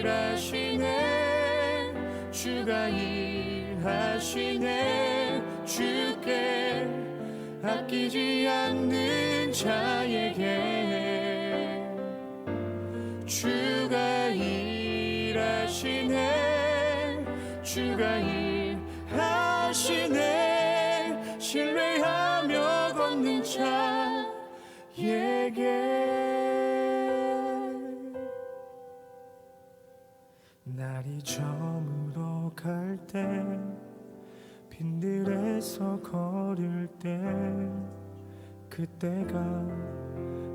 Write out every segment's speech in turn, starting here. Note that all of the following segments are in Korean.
일하시네 주가 일하시네 주께 아끼지 않는 자에게 주가 일하시네 주가 일하시네 신뢰하며 걷는 자에게 날이 저물어 갈 때 빈들에서 걸을 때 그때가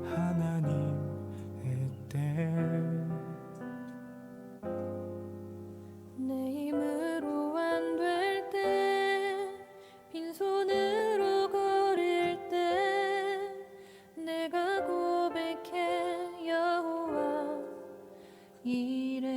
하나님의 때 내 힘으로 안 될 때 빈손으로 걸을 때 내가 고백해 여호와 이래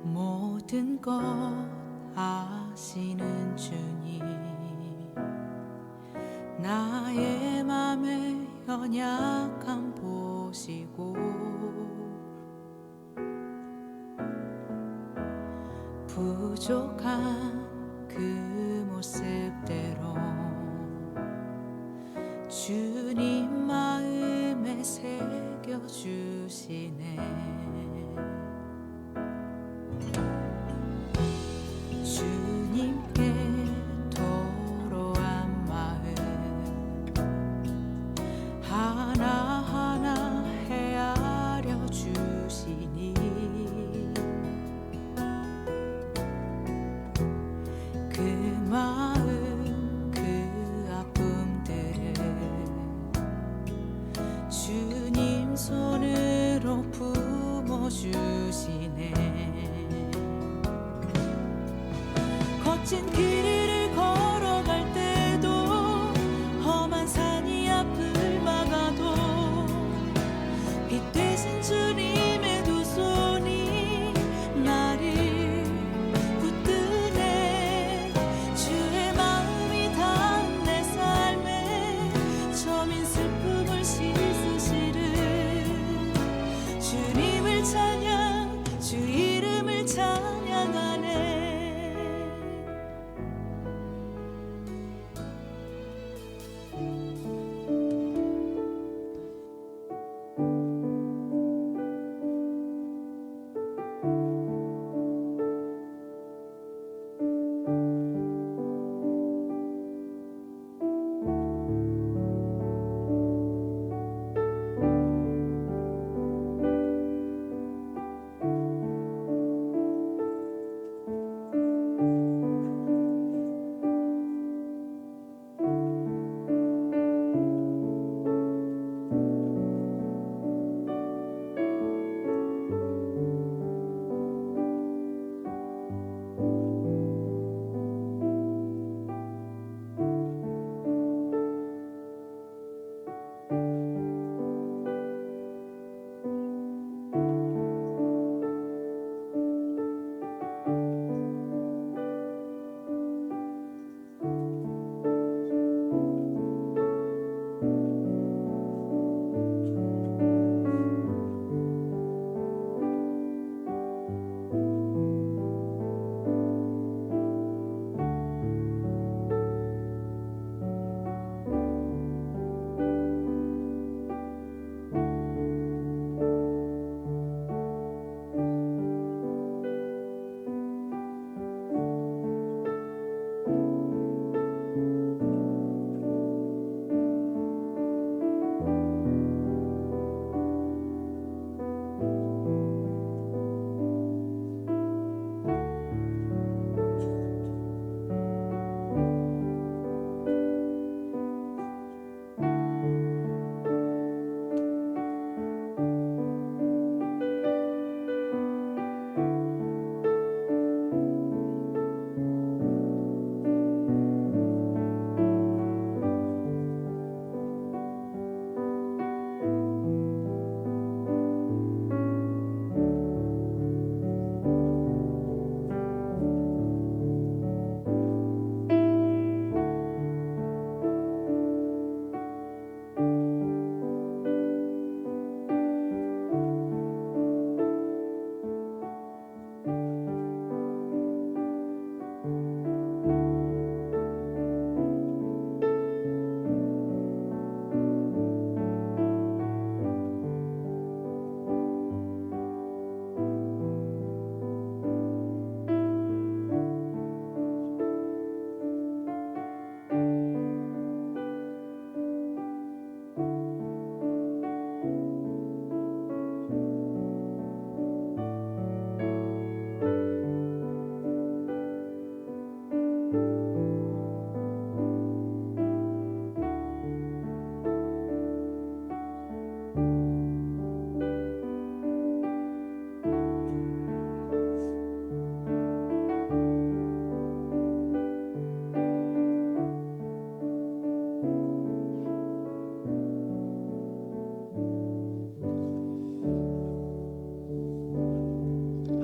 모든 것 아시는 주님 나의 맘의 연약함 보시고 부족한 그 모습대로 주님 마음에 새겨주시네 주님께 도로한 마음 하나하나 헤아려 주시니 그 마음 그 아픔들을 주님 손으로 품어주시네 거친 길을 걸어갈 때도 험한 산이 앞을 막아도 빛 되신 주님의 두 손이 나를 붙드네 주의 마음이 닿은 내 삶에 저민 슬픔을 씻으시를 주님을 찬양 주 이름을 찬양하네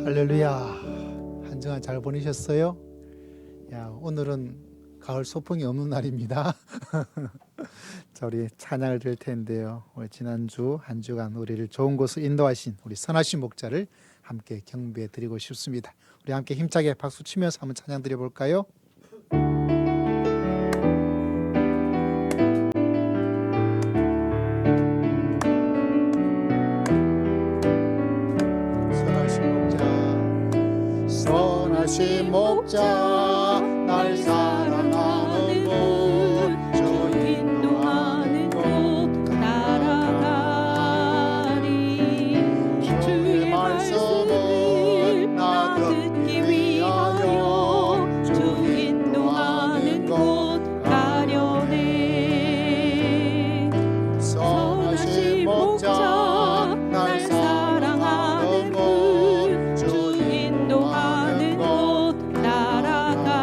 할렐루야. 한 주간 잘 보내셨어요? 야, 오늘은 가을 소풍이 없는 날입니다. 자, 우리 찬양을 드릴 텐데요. 우리 지난주 한 주간 우리를 좋은 곳을 인도하신 우리 선하신 목자를 함께 경배해 드리고 싶습니다. 우리 함께 힘차게 박수 치면서 한번 찬양 드려 볼까요? 선하신 목자 날 사랑하는 곳 주 인도하는 곳 따라가리 주의 말씀을 나 듣기 위하여 주 인도하는 곳 가려네 선하신 목자 날 사랑하는 곳 주 인도하는 곳 따라가리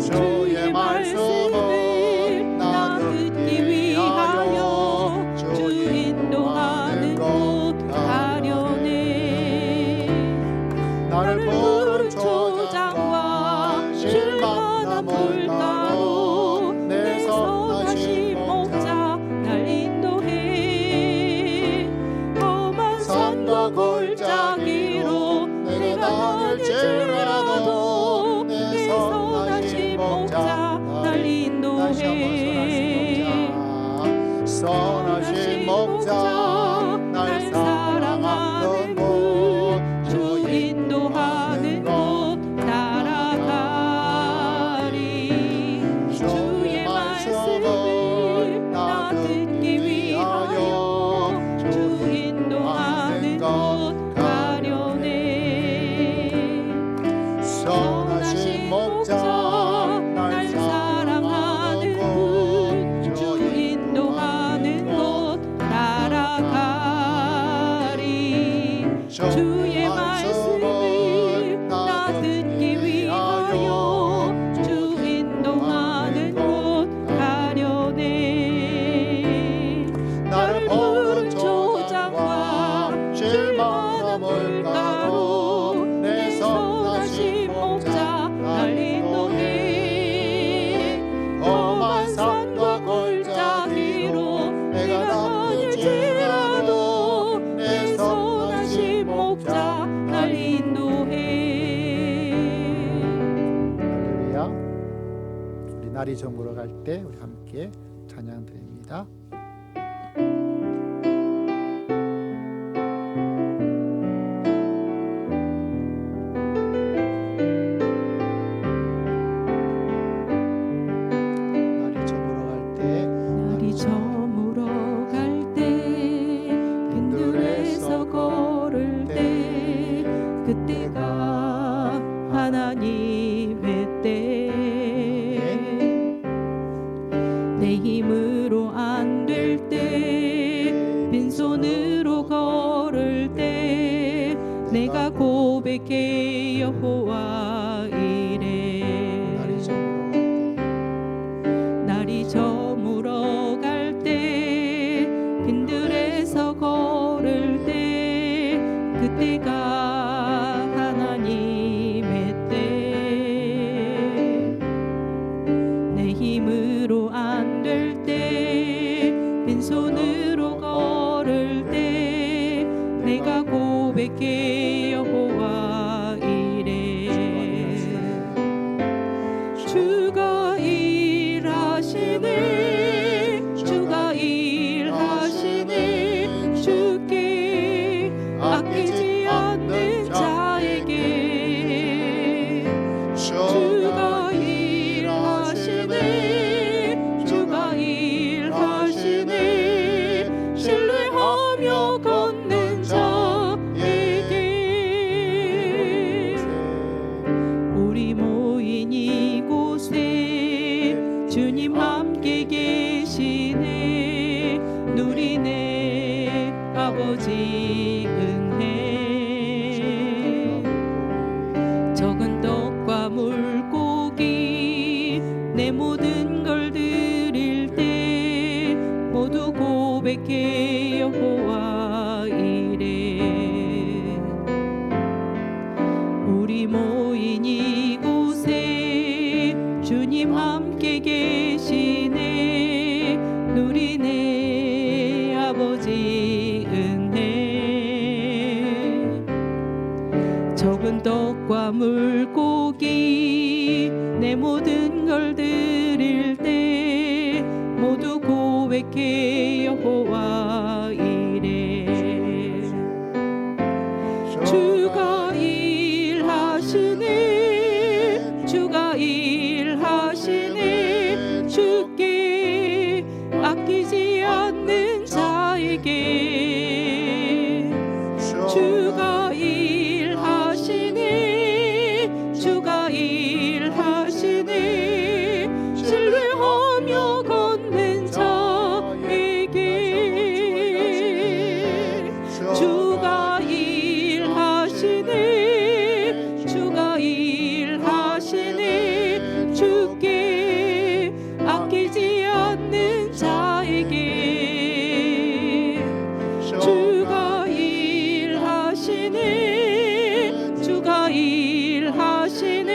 주의 말씀을 나 듣기 위하여 주 인도하는 곳 가려네 나를 부른 초장과 실만한 물가로 내 선하신 목자 날 인도해 험한 산과 골짜기로 내가 다닐지라도 내 선하신 목자 날 인도해 선하신 목자 날 사랑하는 곳 주 인도하는 곳 따라가리 주의 말씀을 나 듣기 위하여 주 인도하는 곳 가려네 선하신 목자 날 사랑하는 곳 주 인도하는 곳 따라가리 주의 말씀을 나 듣기 위하여 주 인도하는 곳 가려네 나를 부른 초장과 실만한 물가로 내 선하신 목자 날 인도해 험한 산과 골짜기로 내가 다닐지라도 내 선하신 목자 날 인도해 할렐루야. 우리 날이 저물어 갈 때 우리 함께 찬양 드립니다. 날이 저물어 갈 때 날이 저물어 갈 때 빈들에서 걸을 때 그때가 하나님의 때 내 힘으로 안 될 때 빈손으로 걸을 때 내가 고백해 여호와 이래 날이 저물어 갈 때 날이 저물어 갈 때 빈들에서 걸을 때 그때가 하나님의 때 내 힘으로 안 될 때 빈손으로 걸을 때 내가 고백해 여호와 이래 주가 일하시네 주가 일하시네 주께 아끼지 않는 자에게 주가 일하시네 주가 일하시네 신뢰하며 걷는 자에게 모든 이곳에 주님 함께 계시네. 누리네 아버지 은혜. 적은 떡과 물고기 내 모든 걸 드릴 때 모두 고백해 여호와 이래. 주가 일하시네. 주가 일하시네. 주께 아끼지 않는 자에게 주가 일하시네. 주가 일하시네. 신뢰하며 걷는 자에게 주가 일하시네. 주가 일하시네. 주께 아끼지 않는 자에게 주가 일하시네. 주가 일하시네.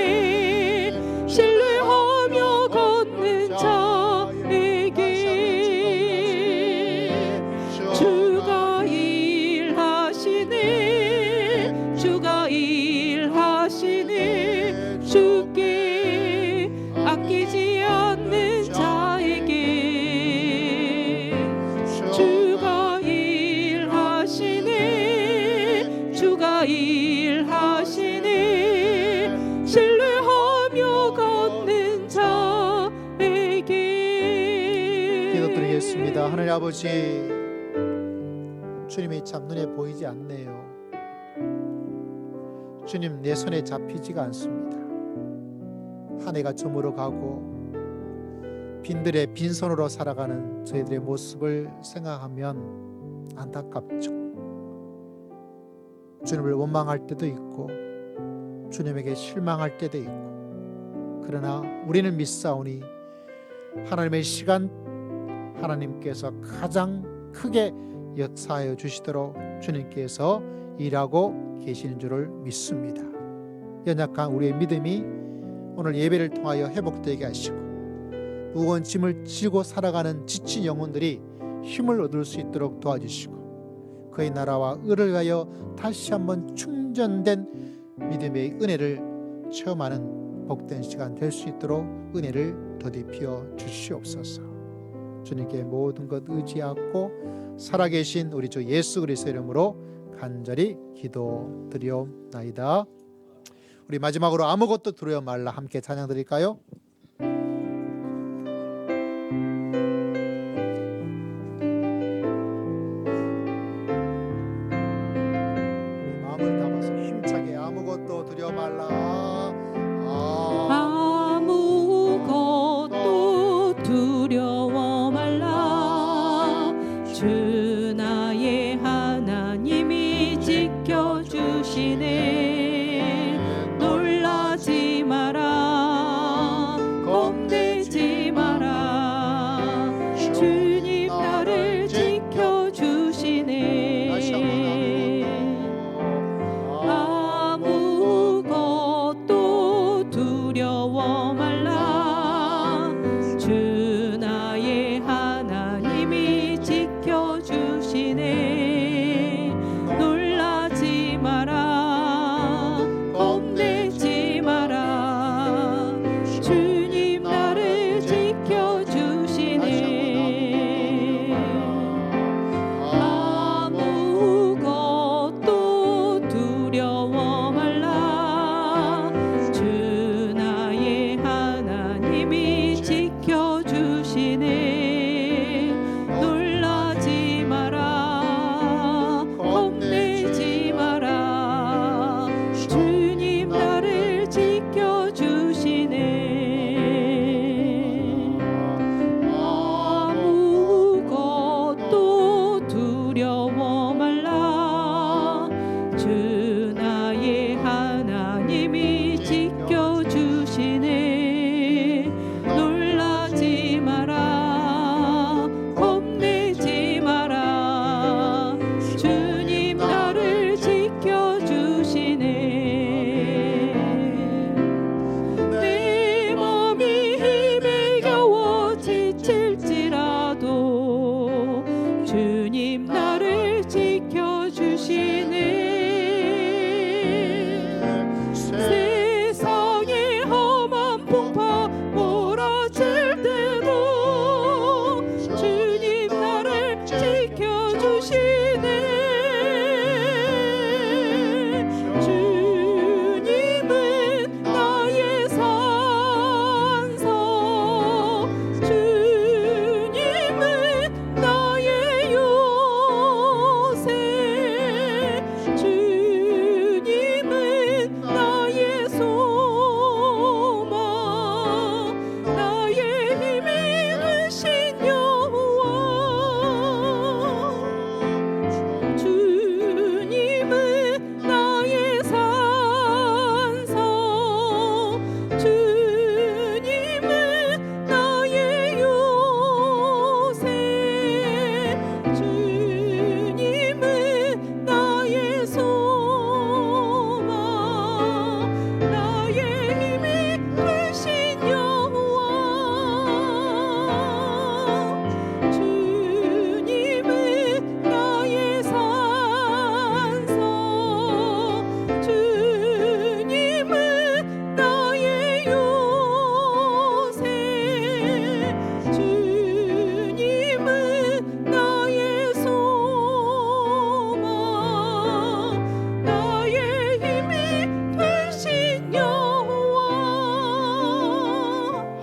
신뢰하며 걷는 자에게 주가 일하시네. 주가 일하시네. 주께 아끼지 않는 자에게 주가 일하시네. 주가 일하시네. 신뢰하며 걷는 자에게. 기도드리겠습니다. 하나님 아버지, 주님이 참 눈에 보이지 않네요. 주님, 내 손에 잡히지가 않습니다. 한 해가 저물어 가고 빈들의 빈손으로 살아가는 저희들의 모습을 생각하면 안타깝죠. 주님을 원망할 때도 있고 주님에게 실망할 때도 있고, 그러나 우리는 믿사오니 하나님의 시간, 하나님께서 가장 크게 역사하여 주시도록 주님께서 일하고 계시는 줄을 믿습니다. 연약한 우리의 믿음이 오늘 예배를 통하여 회복되게 하시고, 무거운 짐을 지고 살아가는 지친 영혼들이 힘을 얻을 수 있도록 도와주시고, 그의 나라와 의를 위하여 다시 한번 충전된 믿음의 은혜를 체험하는 복된 시간 될 수 있도록 은혜를 더디피어 주시옵소서. 주님께 모든 것 의지하고 살아계신 우리 주 예수 그리스도의 이름으로 간절히 기도드리옵나이다. 우리 마지막으로 아무것도 두려워 말라 함께 찬양 드릴까요? 우리 마음을 담아서 힘차게 아무것도 두려워 말라. 아무것도 두려워 말라. 주 나의 하나님이 지켜주시네. 놀라지 마라. 겁내지 마라. 주님 나를 지켜주시네. 아무것도 두려워 말라. 주 나의 하나님이 지켜주시네. 놀라지 마라. 겁내지 마라. 주님 나를 지켜주시네. 아무것도 두려워 말라. 주 나의 하나님이 지켜주시네. 놀라지 마라. 겁내지 마라. 주님 나를 지켜주시네. 아무것도 두려워 말라. 주 나의 하나님이 지켜주시네. 놀라지 마라. 겁내지 마라. 주님 나를 지켜주시네.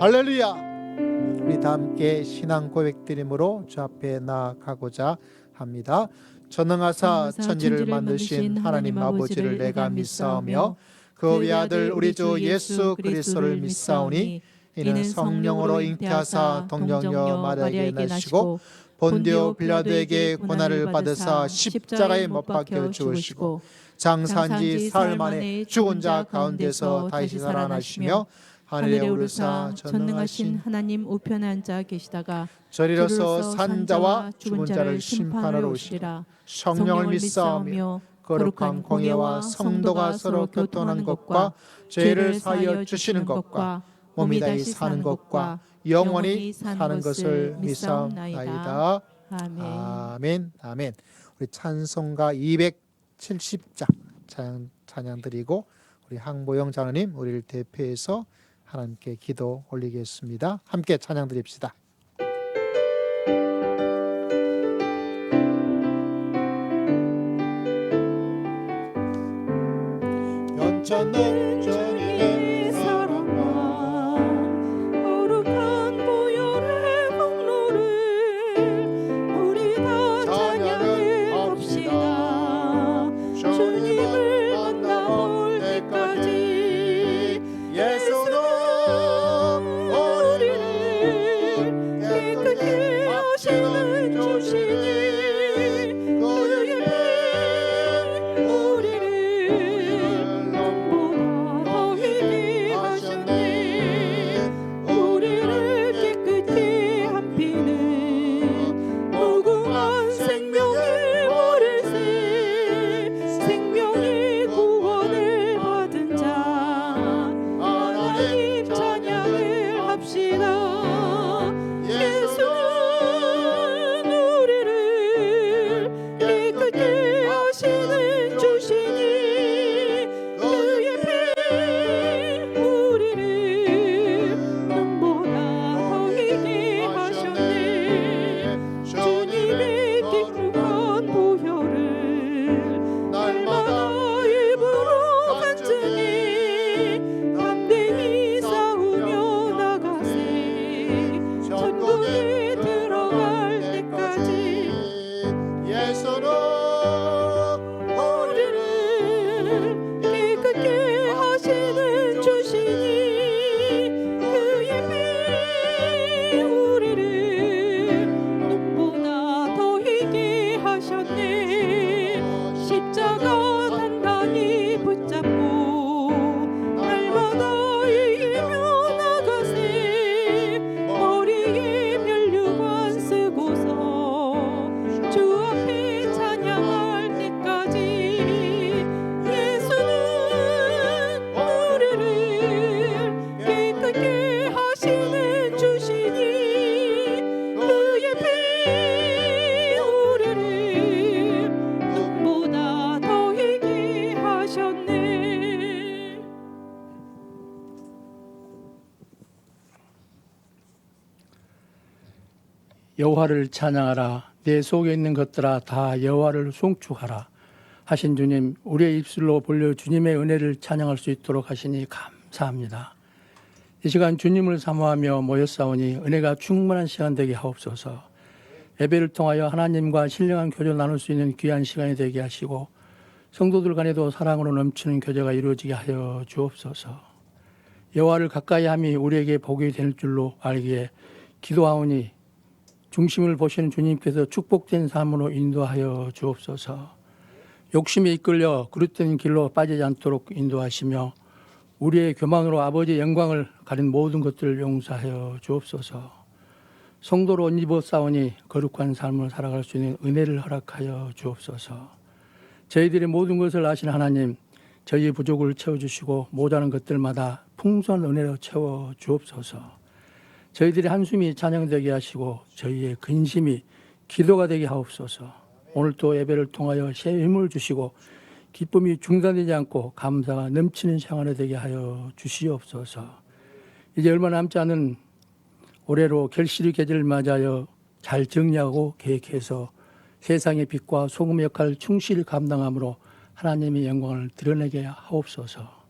할렐루야. 우리 다 함께 신앙 고백드림으로 주 앞에 나아가고자 합니다. 전능하사 천지를 만드신 하나님 아버지를 내가 믿사오며 그 외아들 우리 주 예수 그리스도를 믿사오니 이는 성령으로 잉태하사 동정녀 마리아에게 나시고 본디오 빌라도에게 고난을 받으사 십자가에 못 박혀 죽으시고 장사한 지 사흘 만에 죽은 자 가운데서 다시 살아나시며 하늘에 오르사 전능하신 하나님 우편에 앉아 계시다가 저리로서 산자와 죽은 자를 심판하러 오시리라. 성령을 믿사오며 거룩한 공예와 성도가 서로 교통하는 것과 죄를 사하여 주시는 것과 몸이 다시 사는 것과 영원히 사는 것을 믿사옵나이다. 아멘. 아멘. 우리 찬송가 270장 찬양 드리고 우리 항보영 장로님 우리를 대표해서 하나님께 기도 올리겠습니다. 함께 찬양 드립시다. 연천는 주님의 사랑과 거룩한 보혈의 공로를 우리 다 찬양해 봅시다. 주님을 만나볼 때까지 예수는 우리를 깨끗게 하시는 주시니 그의 우리를 눈보다 더 희게 하셨네. 우리를 깨끗게 한 피는 무궁한 생명의 월세, 생명의 구원을 받은 자 하나님 찬양을 합시다. 예수는 우리를 깨끗게 하시는 주시니 그의 피 우리를 눈보다 더 희게 하셨네. 주님의 깊은 보혈을 날마다 입으로 간증히 담대히 싸우며 나가세. 천국에 들어갈 때까지 예수는 우리를 깨끗게 하시는 주시니 그의 피 우리를 눈보다 더 희게 하셨네. 십자가 단단히 붙잡고 날마다 이기며 나가세. 머리에 면류관 쓰고서 주 앞에 찬양할 때까지 예수는 우리를 깨끗게 하시는 주시니 그의 피 우리를 눈보다 더 희게 하셨네. 여호와를 찬양하라. 내 속에 있는 것들아 다 여호와를 송축하라 하신 주님, 우리의 입술로 불려 주님의 은혜를 찬양할 수 있도록 하시니 감사합니다. 이 시간 주님을 사모하며 모였사오니 은혜가 충만한 시간 되게 하옵소서. 예배를 통하여 하나님과 신령한 교제를 나눌 수 있는 귀한 시간이 되게 하시고 성도들 간에도 사랑으로 넘치는 교제가 이루어지게 하여 주옵소서. 여호와를 가까이 함이 우리에게 복이 될 줄로 알기에 기도하오니 중심을 보시는 주님께서 축복된 삶으로 인도하여 주옵소서. 욕심에 이끌려 그릇된 길로 빠지지 않도록 인도하시며 우리의 교만으로 아버지의 영광을 가린 모든 것들을 용서하여 주옵소서. 성도로 옷 입어 싸우니 거룩한 삶을 살아갈 수 있는 은혜를 허락하여 주옵소서. 저희들의 모든 것을 아신 하나님, 저희의 부족을 채워주시고 모자란 것들마다 풍성한 은혜로 채워 주옵소서. 저희들의 한숨이 찬양되게 하시고 저희의 근심이 기도가 되게 하옵소서. 오늘 또 예배를 통하여 새 힘을 주시고 기쁨이 중단되지 않고 감사가 넘치는 생활이 되게 하여 주시옵소서. 이제 얼마 남지 않은 올해로 결실의 계절을 맞이하여 잘 정리하고 계획해서 세상의 빛과 소금의 역할을 충실히 감당함으로 하나님의 영광을 드러내게 하옵소서.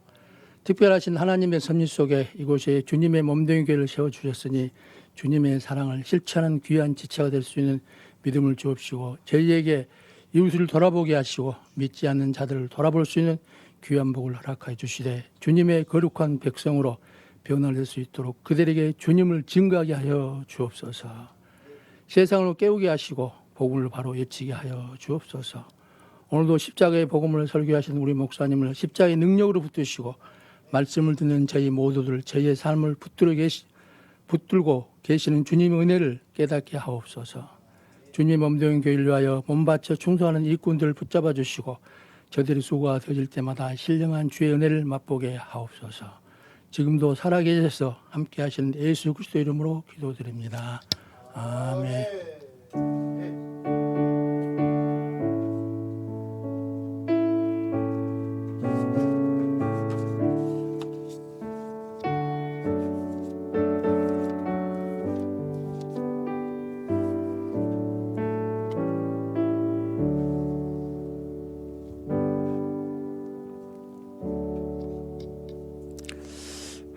특별하신 하나님의 섭리 속에 이곳에 주님의 몸된 교회를 세워주셨으니 주님의 사랑을 실천하는 귀한 지체가 될 수 있는 믿음을 주옵시고 저희에게 이웃을 돌아보게 하시고 믿지 않는 자들을 돌아볼 수 있는 귀한 복을 허락하여 주시되 주님의 거룩한 백성으로 변화될 수 있도록 그들에게 주님을 증거하게 하여 주옵소서. 세상을 깨우게 하시고 복음을 바로 외치게 하여 주옵소서. 오늘도 십자가의 복음을 설교하신 우리 목사님을 십자가의 능력으로 붙드시고 말씀을 듣는 저희 모두들 저희의 삶을 붙들고 계시는 주님의 은혜를 깨닫게 하옵소서. 주님 몸된 교회를 위하여 몸바쳐 충성하는 일꾼들을 붙잡아 주시고 저들의 수고가 더질 때마다 신령한 주의 은혜를 맛보게 하옵소서. 지금도 살아계셔서 함께 하시는 예수 그리스도 이름으로 기도드립니다. 아멘.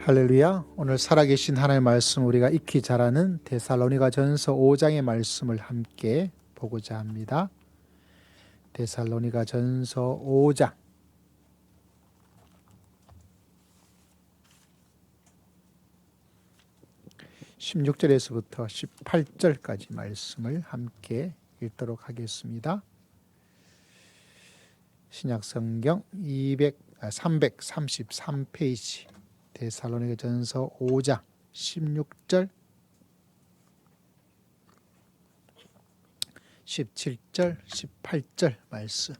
할렐루야. 오늘 살아계신 하나님의 말씀 우리가 익히 잘 아는 데살로니가전서 5장의 말씀을 함께 보고자 합니다. 데살로니가전서 5장 16절에서부터 18절까지 말씀을 함께 읽도록 하겠습니다. 신약성경 333페이지 데살로니가전서 5장 16절 17절 18절 말씀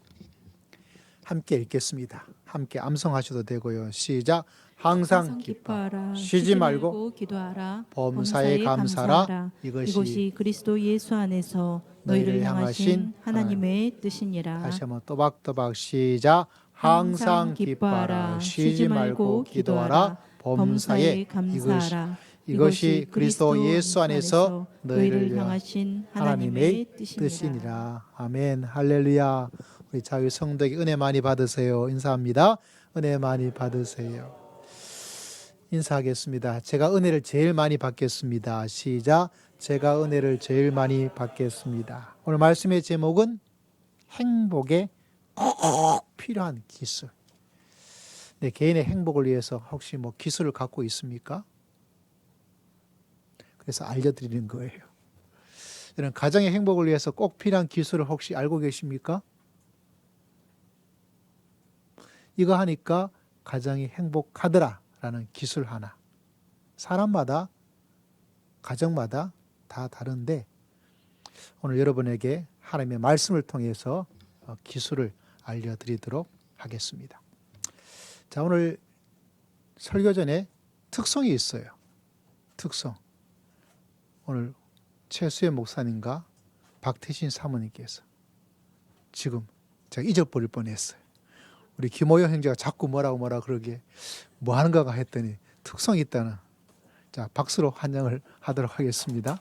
함께 읽겠습니다. 함께 암송하셔도 되고요. 시작. 항상 기뻐하라. 쉬지 말고 기도하라. 범사에 감사하라. 이것이 그리스도 예수 안에서 너희를 향하신 하나님의 뜻이니라. 다시 한번 또박또박 시작. 항상 기뻐하라. 쉬지 말고 기도하라. 범사에 감사하라. 이것이 그리스도 예수 안에서 너희를 향하신 하나님의 뜻이니라. 아멘. 할렐루야. 우리 자유 성도에게 은혜 많이 받으세요. 인사합니다. 은혜 많이 받으세요. 인사하겠습니다. 제가 은혜를 제일 많이 받겠습니다. 시작. 제가 은혜를 제일 많이 받겠습니다. 오늘 말씀의 제목은 행복에 꼭 필요한 기술. 내 개인의 행복을 위해서 혹시 기술을 갖고 있습니까? 그래서 알려드리는 거예요. 이런 가정의 행복을 위해서 꼭 필요한 기술을 혹시 알고 계십니까? 이거 하니까 가정이 행복하더라라는 기술 하나. 사람마다 가정마다 다 다른데 오늘 여러분에게 하나님의 말씀을 통해서 기술을 알려드리도록 하겠습니다. 자, 오늘 설교 전에 특송이 있어요. 특송. 오늘 최수연 목사님과 박태신 사모님께서 지금 제가 잊어버릴 뻔했어요. 우리 김호영 형제가 자꾸 뭐라고 그러기에 뭐 하는가 했더니 특성이 있다는. 자, 박수로 환영을 하도록 하겠습니다.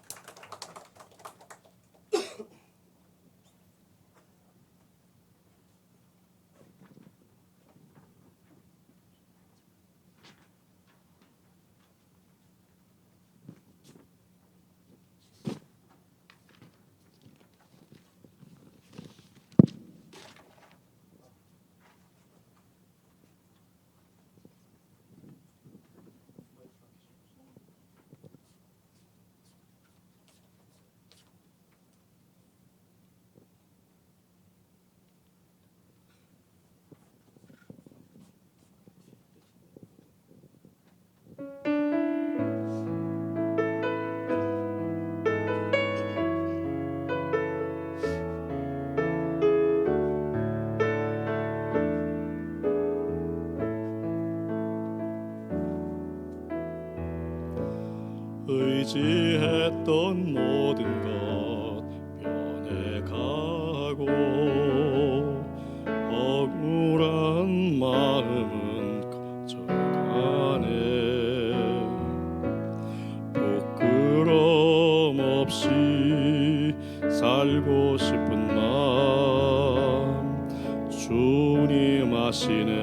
의지했던 모든 것 변해가고 억울한 마음은 커져가네. 부끄럼 없이 살고 싶은 마음 주님 아시네.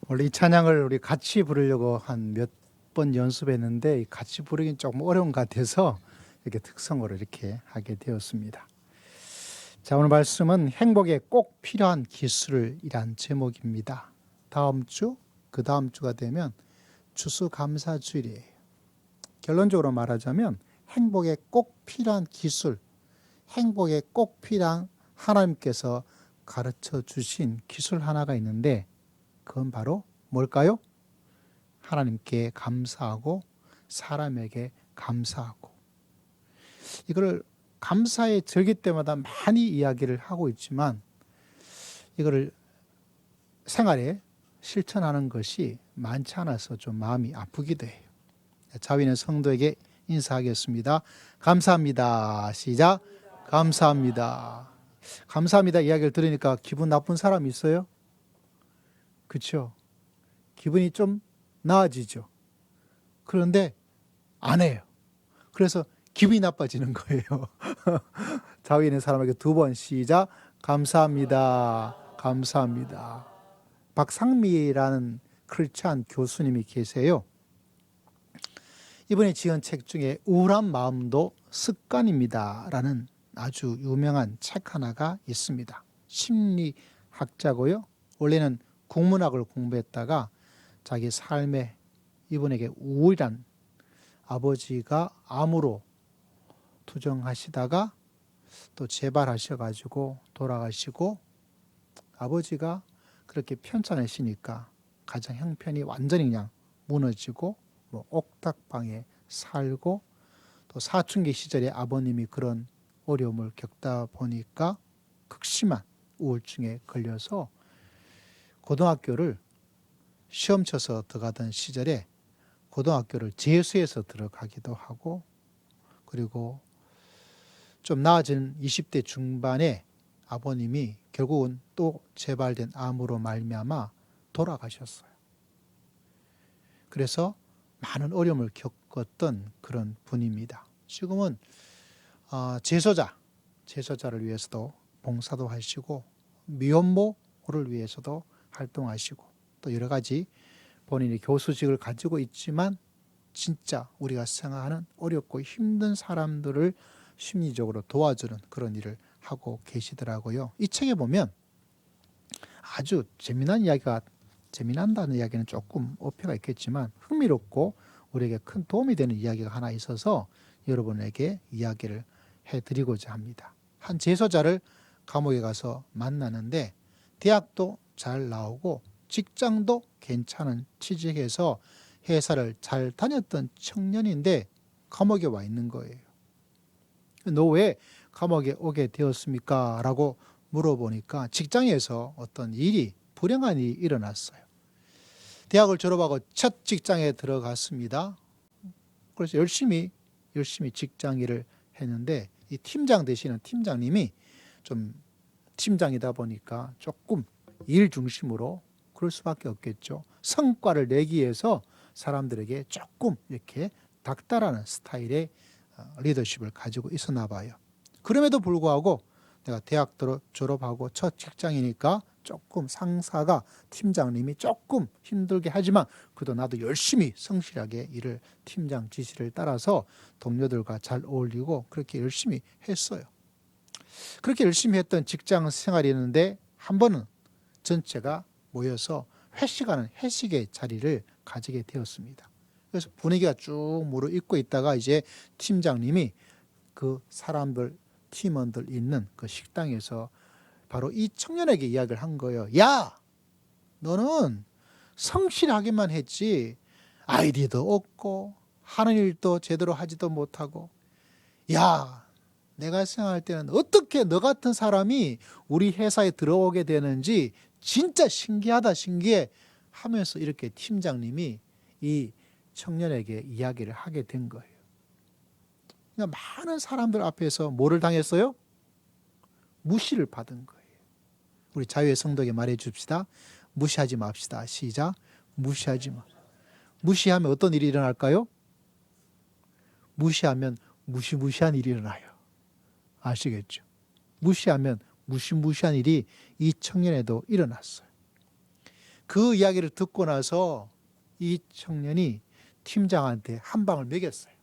원래 이 찬양을 우리 같이 부르려고 한 몇 번 연습했는데 같이 부르긴 조금 어려운 것 같아서 이렇게 특성으로 이렇게 하게 되었습니다. 자, 오늘 말씀은 행복에 꼭 필요한 기술이란 제목입니다. 다음 주, 그 다음 주가 되면 추수감사주일이에요. 결론적으로 말하자면 행복에 꼭 필요한 기술, 행복에 꼭 필요한 하나님께서 가르쳐 주신 기술 하나가 있는데 그건 바로 뭘까요? 하나님께 감사하고 사람에게 감사하고. 이걸 감사의 절기 때마다 많이 이야기를 하고 있지만 이거를 생활에 실천하는 것이 많지 않아서 좀 마음이 아프기도 해요. 자위는 성도에게 인사하겠습니다. 감사합니다. 시작. 감사합니다. 감사합니다 이야기를 들으니까 기분 나쁜 사람 있어요? 그렇죠? 기분이 좀 나아지죠. 그런데 안 해요. 그래서 기분이 나빠지는 거예요. 자위에 있는 사람에게 2번 시작. 감사합니다. 감사합니다. 박상미라는 크리스찬 교수님이 계세요. 이분이 지은 책 중에 우울한 마음도 습관입니다 라는 아주 유명한 책 하나가 있습니다. 심리학자고요. 원래는 국문학을 공부했다가 자기 삶에 이분에게 우울한 아버지가 암으로 투정하시다가 또 재발하셔가지고 돌아가시고 아버지가 그렇게 편찮으시니까 가정 형편이 완전히 그냥 무너지고 뭐 옥탑방에 살고 또 사춘기 시절에 아버님이 그런 어려움을 겪다 보니까 극심한 우울증에 걸려서 고등학교를 시험 쳐서 들어가던 시절에 고등학교를 재수해서 들어가기도 하고 그리고 좀 나아진 20대 중반에 아버님이 결국은 또 재발된 암으로 말미암아 돌아가셨어요. 그래서 많은 어려움을 겪었던 그런 분입니다. 지금은 제소자를 위해서도 봉사도 하시고 미혼모를 위해서도 활동하시고 또 여러 가지 본인이 교수직을 가지고 있지만 진짜 우리가 생각하는 어렵고 힘든 사람들을 심리적으로 도와주는 그런 일을 하고 계시더라고요. 이 책에 보면 아주 재미난다는 이야기는 조금 어폐가 있겠지만 흥미롭고 우리에게 큰 도움이 되는 이야기가 하나 있어서 여러분에게 이야기를 해드리고자 합니다. 한 재소자를 감옥에 가서 만나는데 대학도 잘 나오고 직장도 괜찮은 취직해서 회사를 잘 다녔던 청년인데 감옥에 와 있는 거예요. 너 왜 감옥에 오게 되었습니까? 라고 물어보니까 직장에서 어떤 불행한 일이 일어났어요. 대학을 졸업하고 첫 직장에 들어갔습니다. 그래서 열심히 직장 일을 했는데 이 팀장 되시는 팀장님이 좀 팀장이다 보니까 조금 일 중심으로 그럴 수밖에 없겠죠. 성과를 내기 위해서 사람들에게 조금 이렇게 닥달하는 스타일의 리더십을 가지고 있었나 봐요. 그럼에도 불구하고 내가 대학 졸업하고 첫 직장이니까 조금 상사가 팀장님이 조금 힘들게 하지만 그래도 나도 열심히 성실하게 일을 팀장 지시를 따라서 동료들과 잘 어울리고 그렇게 열심히 했어요. 그렇게 열심히 했던 직장 생활이었는데 한 번은 전체가 모여서 회식하는 회식의 자리를 가지게 되었습니다. 그래서 분위기가 쭉 무르익고 있다가 이제 팀장님이 그 사람들 팀원들 있는 그 식당에서 바로 이 청년에게 이야기를 한 거예요. 야, 너는 성실하기만 했지 아이디어도 없고 하는 일도 제대로 하지도 못하고 야, 내가 생각할 때는 어떻게 너 같은 사람이 우리 회사에 들어오게 되는지 진짜 신기하다 신기해 하면서 이렇게 팀장님이 이 청년에게 이야기를 하게 된 거예요. 그러니까 많은 사람들 앞에서 뭐를 당했어요? 무시를 받은 거예요. 우리 자유의 성도에게 말해 줍시다. 무시하지 맙시다. 시작. 무시하지 마. 무시하면 어떤 일이 일어날까요? 무시하면 무시무시한 일이 일어나요. 아시겠죠? 무시하면 무시무시한 일이 이 청년에도 일어났어요. 그 이야기를 듣고 나서 이 청년이 팀장한테 한 방을 먹였어요.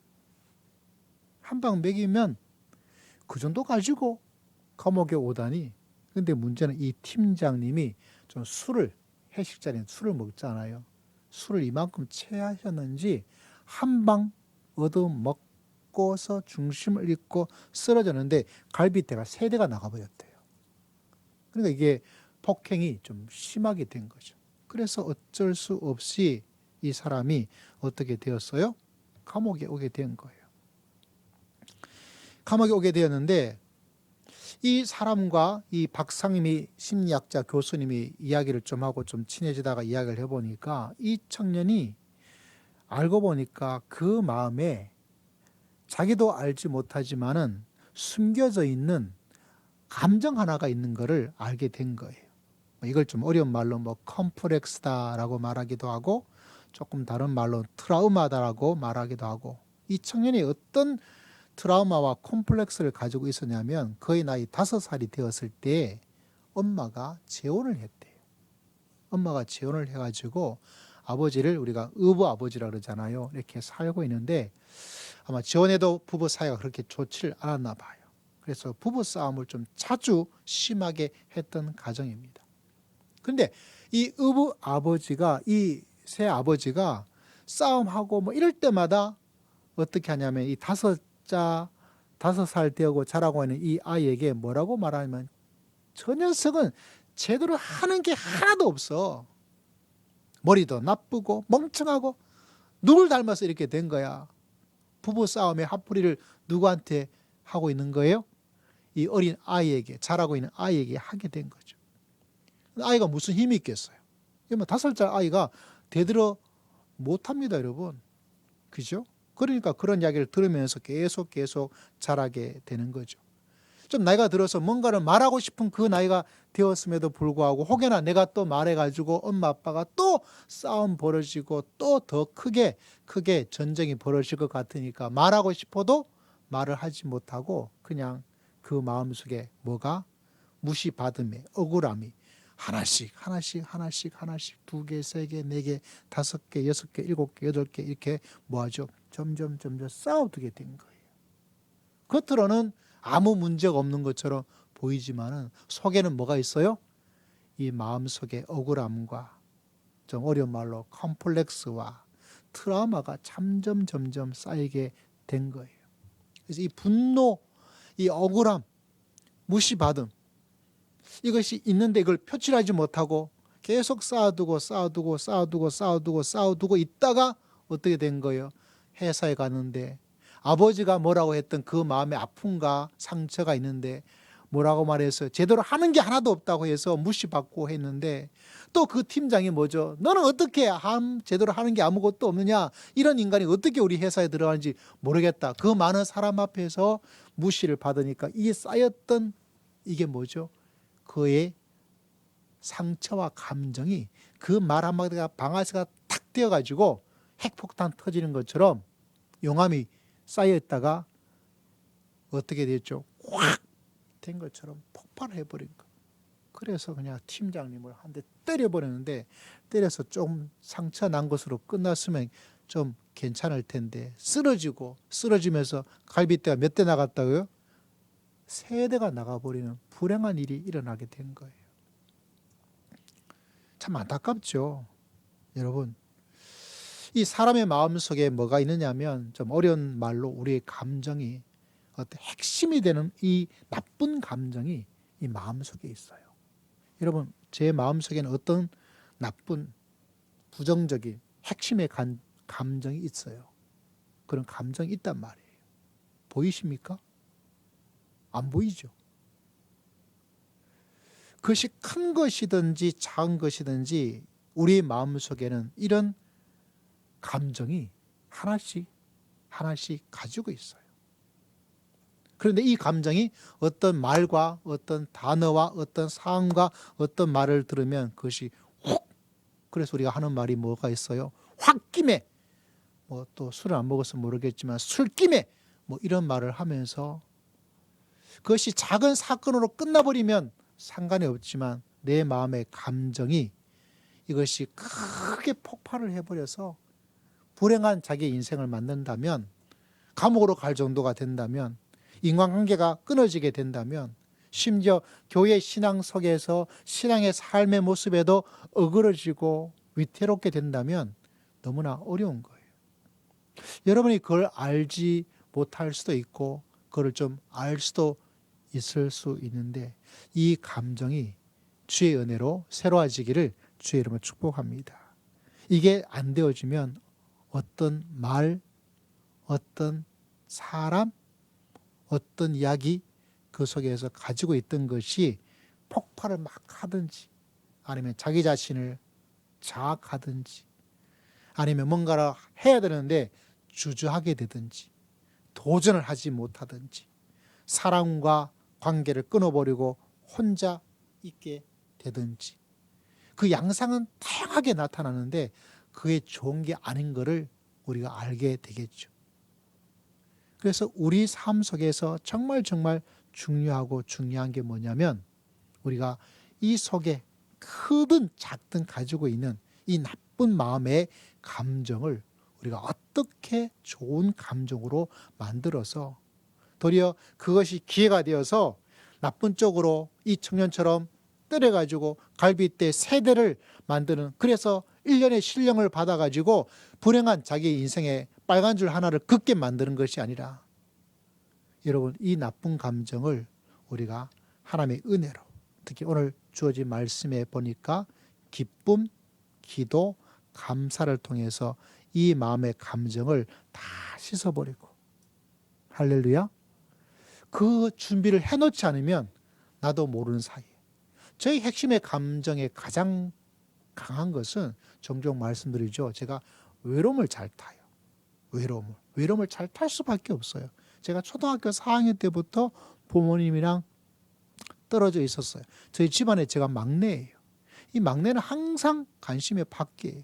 한 방 먹이면 그 정도 가지고 감옥에 오다니. 근데 문제는 이 팀장님이 좀 회식 자리에 술을 먹잖아요. 술을 이만큼 취하셨는지 한 방 얻어먹고서 중심을 잃고 쓰러졌는데 갈비뼈가 3대가 나가버렸대요. 그러니까 이게 폭행이 좀 심하게 된 거죠. 그래서 어쩔 수 없이 이 사람이 어떻게 되었어요? 감옥에 오게 된 거예요. 감옥에 오게 되었는데 이 사람과 이 박상임이 심리학자 교수님이 이야기를 좀 하고 좀 친해지다가 이야기를 해보니까 이 청년이 알고 보니까 그 마음에 자기도 알지 못하지만은 숨겨져 있는 감정 하나가 있는 것을 알게 된 거예요. 이걸 좀 어려운 말로 컴플렉스다라고 말하기도 하고 조금 다른 말로 트라우마다라고 말하기도 하고, 이 청년이 어떤 트라우마와 콤플렉스를 가지고 있었냐면 거의 나이 5살이 되었을 때 엄마가 재혼을 했대요. 엄마가 재혼을 해가지고 아버지를 우리가 의부 아버지라 그러잖아요. 이렇게 살고 있는데 아마 재혼해도 부부 사이가 그렇게 좋지를 않았나 봐요. 그래서 부부 싸움을 좀 자주 심하게 했던 가정입니다. 그런데 이 의부 아버지가, 이 새 아버지가 싸움하고 이럴 때마다 어떻게 하냐면 이 5살 되고 자라고 있는 이 아이에게 뭐라고 말하냐면 저 녀석은 제대로 하는 게 하나도 없어. 머리도 나쁘고 멍청하고 누굴 닮아서 이렇게 된 거야. 부부 싸움의 화풀이를 누구한테 하고 있는 거예요? 이 어린 아이에게, 자라고 있는 아이에게 하게 된 거죠. 아이가 무슨 힘이 있겠어요? 5살 아이가 대들어 못합니다, 여러분. 그죠? 그러니까 그런 이야기를 들으면서 계속 자라게 되는 거죠. 좀 나이가 들어서 뭔가를 말하고 싶은 그 나이가 되었음에도 불구하고 혹여나 내가 또 말해가지고 엄마 아빠가 또 싸움 벌어지고 또 더 크게 전쟁이 벌어질 것 같으니까 말하고 싶어도 말을 하지 못하고 그냥 그 마음속에 뭐가 무시받음에 억울함이 하나씩 2개, 3개, 4개, 5개, 6개, 7개, 8개 이렇게 뭐하죠? 점점 쌓아두게 된 거예요. 겉으로는 아무 문제가 없는 것처럼 보이지만은 속에는 뭐가 있어요? 이 마음속에 억울함과 좀 어려운 말로 컴플렉스와 트라우마가 점점 쌓이게 된 거예요. 그래서 이 분노, 이 억울함, 무시받음 이것이 있는데 이걸 표출하지 못하고 계속 쌓아두고 있다가 어떻게 된 거예요? 회사에 가는데 아버지가 뭐라고 했던 그 마음의 아픔과 상처가 있는데 뭐라고 말해서 제대로 하는 게 하나도 없다고 해서 무시받고 했는데 또 그 팀장이 뭐죠? 너는 어떻게 제대로 하는 게 아무것도 없느냐? 이런 인간이 어떻게 우리 회사에 들어가는지 모르겠다. 그 많은 사람 앞에서 무시를 받으니까 이 쌓였던 이게 뭐죠? 그의 상처와 감정이 그 말 한마디가 방아쇠가 탁 떼어가지고 핵폭탄 터지는 것처럼 용암이 쌓여있다가 어떻게 됐죠? 확 된 것처럼 폭발해버린 거. 그래서 그냥 팀장님을 한 대 때려버렸는데 때려서 좀 상처 난 것으로 끝났으면 좀 괜찮을 텐데 쓰러지면서 갈비뼈가 몇 대 나갔다고요? 3대가 나가버리는 불행한 일이 일어나게 된 거예요. 참 안타깝죠. 여러분, 이 사람의 마음속에 뭐가 있느냐면 좀 어려운 말로 우리의 감정이 어떤 핵심이 되는 이 나쁜 감정이 이 마음속에 있어요. 여러분, 제 마음속에는 어떤 나쁜 부정적인 핵심의 감정이 있어요. 그런 감정이 있단 말이에요. 보이십니까? 안 보이죠. 그것이 큰 것이든지 작은 것이든지 우리 마음속에는 이런 감정이 하나씩 가지고 있어요. 그런데 이 감정이 어떤 말과 어떤 단어와 어떤 상황과 어떤 말을 들으면 그것이 훅, 그래서 우리가 하는 말이 뭐가 있어요? 홧김에, 또 술을 안 먹어서 모르겠지만 술김에 이런 말을 하면서 그것이 작은 사건으로 끝나버리면 상관이 없지만 내 마음의 감정이 이것이 크게 폭발을 해버려서 불행한 자기의 인생을 만든다면, 감옥으로 갈 정도가 된다면, 인간관계가 끊어지게 된다면, 심지어 교회 신앙 속에서 신앙의 삶의 모습에도 어그러지고 위태롭게 된다면 너무나 어려운 거예요. 여러분이 그걸 알지 못할 수도 있고 그걸 좀 알 수도 있을 수 있는데, 이 감정이 주의 은혜로 새로워지기를 주의 이름으로 축복합니다. 이게 안 되어지면 어떤 말, 어떤 사람, 어떤 이야기 그 속에서 가지고 있던 것이 폭발을 막 하든지, 아니면 자기 자신을 자학하든지, 아니면 뭔가를 해야 되는데 주저하게 되든지, 도전을 하지 못하든지, 사람과 관계를 끊어버리고 혼자 있게 되든지, 그 양상은 다양하게 나타나는데 그게 좋은 게 아닌 것을 우리가 알게 되겠죠. 그래서 우리 삶 속에서 정말 중요하고 중요한 게 뭐냐면, 우리가 이 속에 크든 작든 가지고 있는 이 나쁜 마음의 감정을 우리가 어떻게 좋은 감정으로 만들어서, 도리어 그것이 기회가 되어서 나쁜 쪽으로 이 청년처럼 때려가지고 갈빗대 세대를 만드는, 그래서 1년의 신령을 받아가지고 불행한 자기 인생의 빨간 줄 하나를 긋게 만드는 것이 아니라, 여러분, 이 나쁜 감정을 우리가 하나님의 은혜로, 특히 오늘 주어진 말씀에 보니까 기쁨, 기도, 감사를 통해서 이 마음의 감정을 다 씻어버리고, 할렐루야. 그 준비를 해놓지 않으면 나도 모르는 사이에, 저희 핵심의 감정의 가장 강한 것은 종종 말씀드리죠. 제가 외로움을 잘 타요. 외로움을 잘 탈 수밖에 없어요. 제가 초등학교 4학년 때부터 부모님이랑 떨어져 있었어요. 저희 집안에 제가 막내예요. 이 막내는 항상 관심의 밖이에요.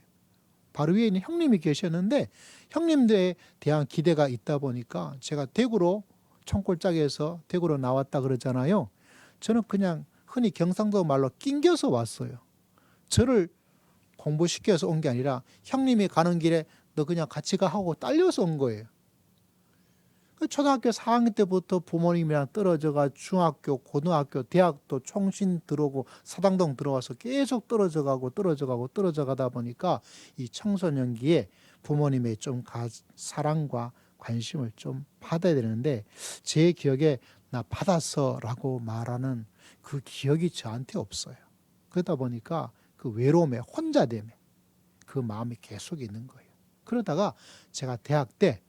바로 위에 있는 형님이 계셨는데, 형님들에 대한 기대가 있다 보니까 제가 대구로, 총골짜기에서 대구로 나왔다 그러잖아요. 저는 그냥 흔히 경상도 말로 낑겨서 왔어요. 저를 공부시켜서 온 게 아니라 형님이 가는 길에 너 그냥 같이 가 하고 딸려서 온 거예요. 초등학교 4학년 때부터 부모님이랑 떨어져가 중학교, 고등학교, 대학도 총신 들어오고 사당동 들어와서 계속 떨어져 가다 보니까 이 청소년기에 부모님의 좀 사랑과 관심을 좀 받아야 되는데, 제 기억에 나 받았어라고 말하는 그 기억이 저한테 없어요. 그러다 보니까 그 외로움에, 혼자됨에 그 마음이 계속 있는 거예요. 그러다가 제가 대학 때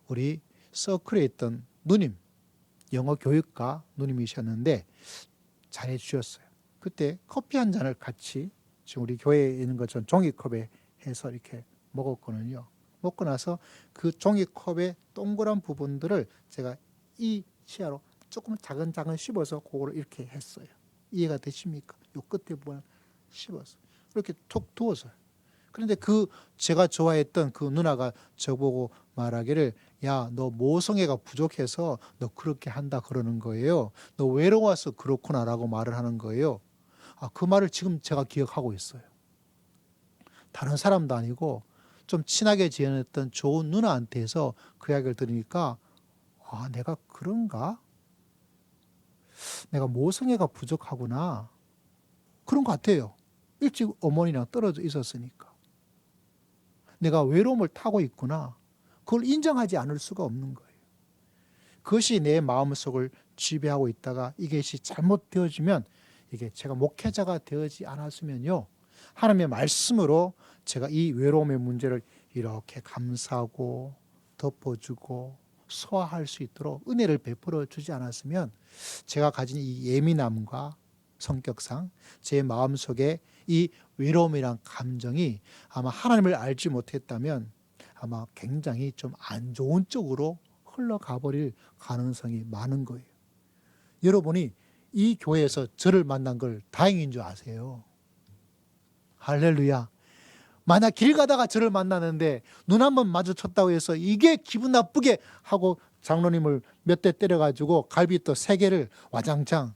우리 서클에 있던 누님, 영어 교육과 누님이셨는데 잘해 주셨어요. 그때 커피 한 잔을 같이, 지금 우리 교회에 있는 것처럼 종이컵에 해서 이렇게 먹었거든요. 먹고 나서 그 종이컵의 동그란 부분들을 제가 이 치아로 조금 작은 씹어서 그거를 이렇게 했어요. 이해가 되십니까? 요 끝에 부분을 씹어서 이렇게 툭 두어서요. 그런데 그 제가 좋아했던 그 누나가 저보고 말하기를, 야, 너 모성애가 부족해서 너 그렇게 한다 그러는 거예요. 너 외로워서 그렇구나라고 말을 하는 거예요. 그 말을 지금 제가 기억하고 있어요. 다른 사람도 아니고 좀 친하게 지냈던 좋은 누나한테서 그 이야기를 들으니까, 내가 그런가? 내가 모성애가 부족하구나. 그런 것 같아요. 일찍 어머니랑 떨어져 있었으니까. 내가 외로움을 타고 있구나. 그걸 인정하지 않을 수가 없는 거예요. 그것이 내 마음속을 지배하고 있다가 이것이 잘못되어지면, 이게 제가 목회자가 되어지 않았으면요, 하나님의 말씀으로 제가 이 외로움의 문제를 이렇게 감싸고 덮어주고 소화할 수 있도록 은혜를 베풀어 주지 않았으면, 제가 가진 이 예민함과 성격상 제 마음속에 이 외로움이란 감정이 아마 하나님을 알지 못했다면 아마 굉장히 좀 안 좋은 쪽으로 흘러가 버릴 가능성이 많은 거예요. 여러분이 이 교회에서 저를 만난 걸 다행인 줄 아세요. 할렐루야. 만약 길 가다가 저를 만나는데 눈 한번 마주쳤다고 해서 이게 기분 나쁘게 하고 장로님을 몇 대 때려가지고 갈비뼈 3개를 와장창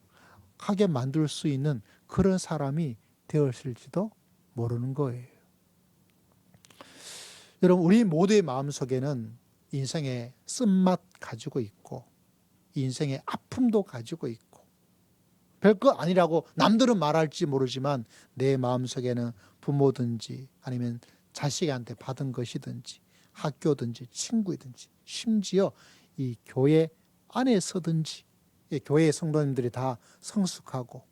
하게 만들 수 있는 그런 사람이 되었을지도 모르는 거예요. 여러분, 우리 모두의 마음속에는 인생의 쓴맛 가지고 있고 인생의 아픔도 가지고 있고 별거 아니라고 남들은 말할지 모르지만 내 마음속에는 부모든지 아니면 자식한테 받은 것이든지 학교든지 친구이든지 심지어 이 교회 안에서든지 교회 성도님들이 다 성숙하고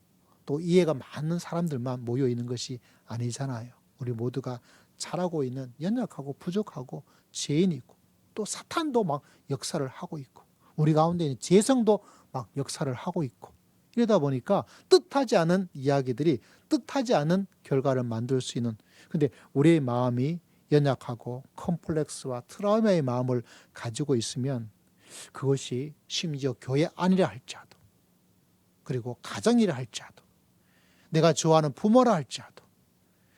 또 이해가 많은 사람들만 모여 있는 것이 아니잖아요. 우리 모두가 잘하고 있는 연약하고 부족하고 죄인이 있고 또 사탄도 막 역사를 하고 있고 우리 가운데 있는 재성도 막 역사를 하고 있고 이러다 보니까 뜻하지 않은 이야기들이 뜻하지 않은 결과를 만들 수 있는, 근데 우리의 마음이 연약하고 컴플렉스와 트라우마의 마음을 가지고 있으면 그것이 심지어 교회 안이라 할지라도 그리고 가정이라 할지라도 내가 좋아하는 부모라 할지라도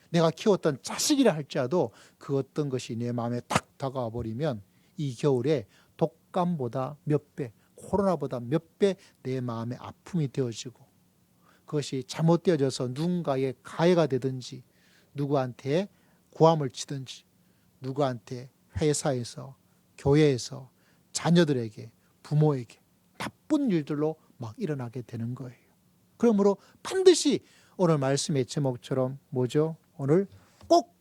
내가 키웠던 자식이라 할지라도 그 어떤 것이 내 마음에 딱 다가와 버리면 이 겨울에 독감보다 몇 배, 코로나보다 몇 배 내 마음에 아픔이 되어지고 그것이 잘못되어져서 누군가의 가해가 되든지 누구한테 고함을 치든지 누구한테 회사에서 교회에서 자녀들에게 부모에게 나쁜 일들로 막 일어나게 되는 거예요. 그러므로 반드시 오늘 말씀의 제목처럼 뭐죠? 오늘 꼭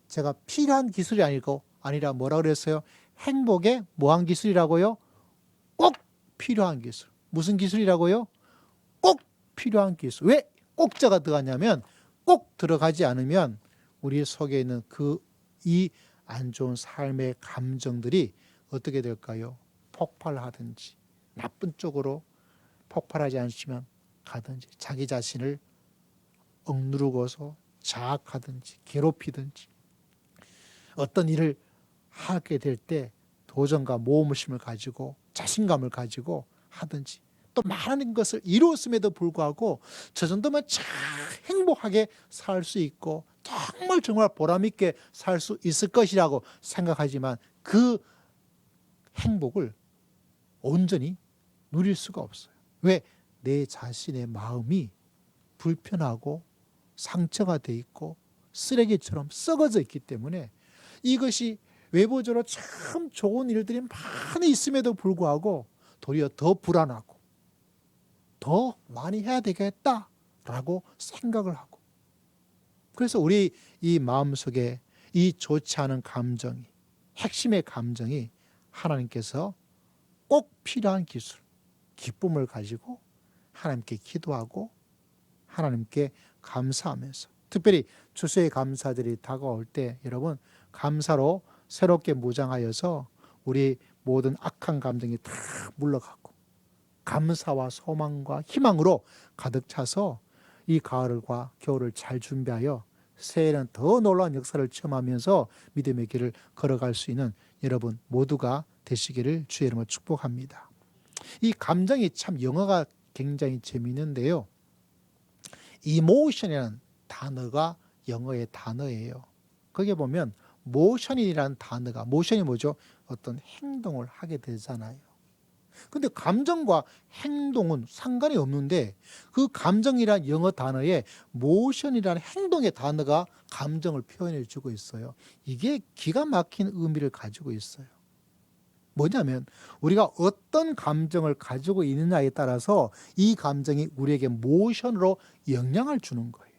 제가 필요한 기술이 아니라 뭐라 그랬어요? 행복의 뭐한 기술이라고요? 꼭 필요한 기술. 무슨 기술이라고요? 꼭 필요한 기술. 왜 꼭자가 들어가냐면 꼭 들어가지 않으면 우리 속에 있는 이 안 좋은 삶의 감정들이 어떻게 될까요? 폭발하든지 나쁜 쪽으로 폭발하지 않지만 가든지 자기 자신을 억누르고서 자학하든지 괴롭히든지 어떤 일을 하게 될 때 도전과 모험심을 가지고 자신감을 가지고 하든지 또 많은 것을 이루었음에도 불구하고 저 정도면 참 행복하게 살 수 있고 정말 보람 있게 살 수 있을 것이라고 생각하지만 그 행복을 온전히 누릴 수가 없어요. 왜? 내 자신의 마음이 불편하고 상처가 돼 있고 쓰레기처럼 썩어져 있기 때문에 이것이 외부적으로 참 좋은 일들이 많이 있음에도 불구하고 도리어 더 불안하고 더 많이 해야 되겠다라고 생각을 하고 그래서 우리 이 마음속에 이 좋지 않은 감정이 핵심의 감정이 하나님께서 꼭 필요한 기술, 기쁨을 가지고 하나님께 기도하고 하나님께 감사하면서 특별히 추수의 감사들이 다가올 때 여러분 감사로 새롭게 무장하여서 우리 모든 악한 감정이 다 물러가고 감사와 소망과 희망으로 가득 차서 이 가을과 겨울을 잘 준비하여 새해에는 더 놀라운 역사를 체험하면서 믿음의 길을 걸어갈 수 있는 여러분 모두가 되시기를 주의 이름으로 축복합니다. 이 감정이 참 영어가 굉장히 재미있는데요. emotion이라는 단어가 영어의 단어예요. 거기에 보면 motion이라는 단어가 motion이 뭐죠? 어떤 행동을 하게 되잖아요. 근데 감정과 행동은 상관이 없는데 그 감정이란 영어 단어에 motion이라는 행동의 단어가 감정을 표현해 주고 있어요. 이게 기가 막힌 의미를 가지고 있어요. 뭐냐면 우리가 어떤 감정을 가지고 있느냐에 따라서 이 감정이 우리에게 모션으로 영향을 주는 거예요.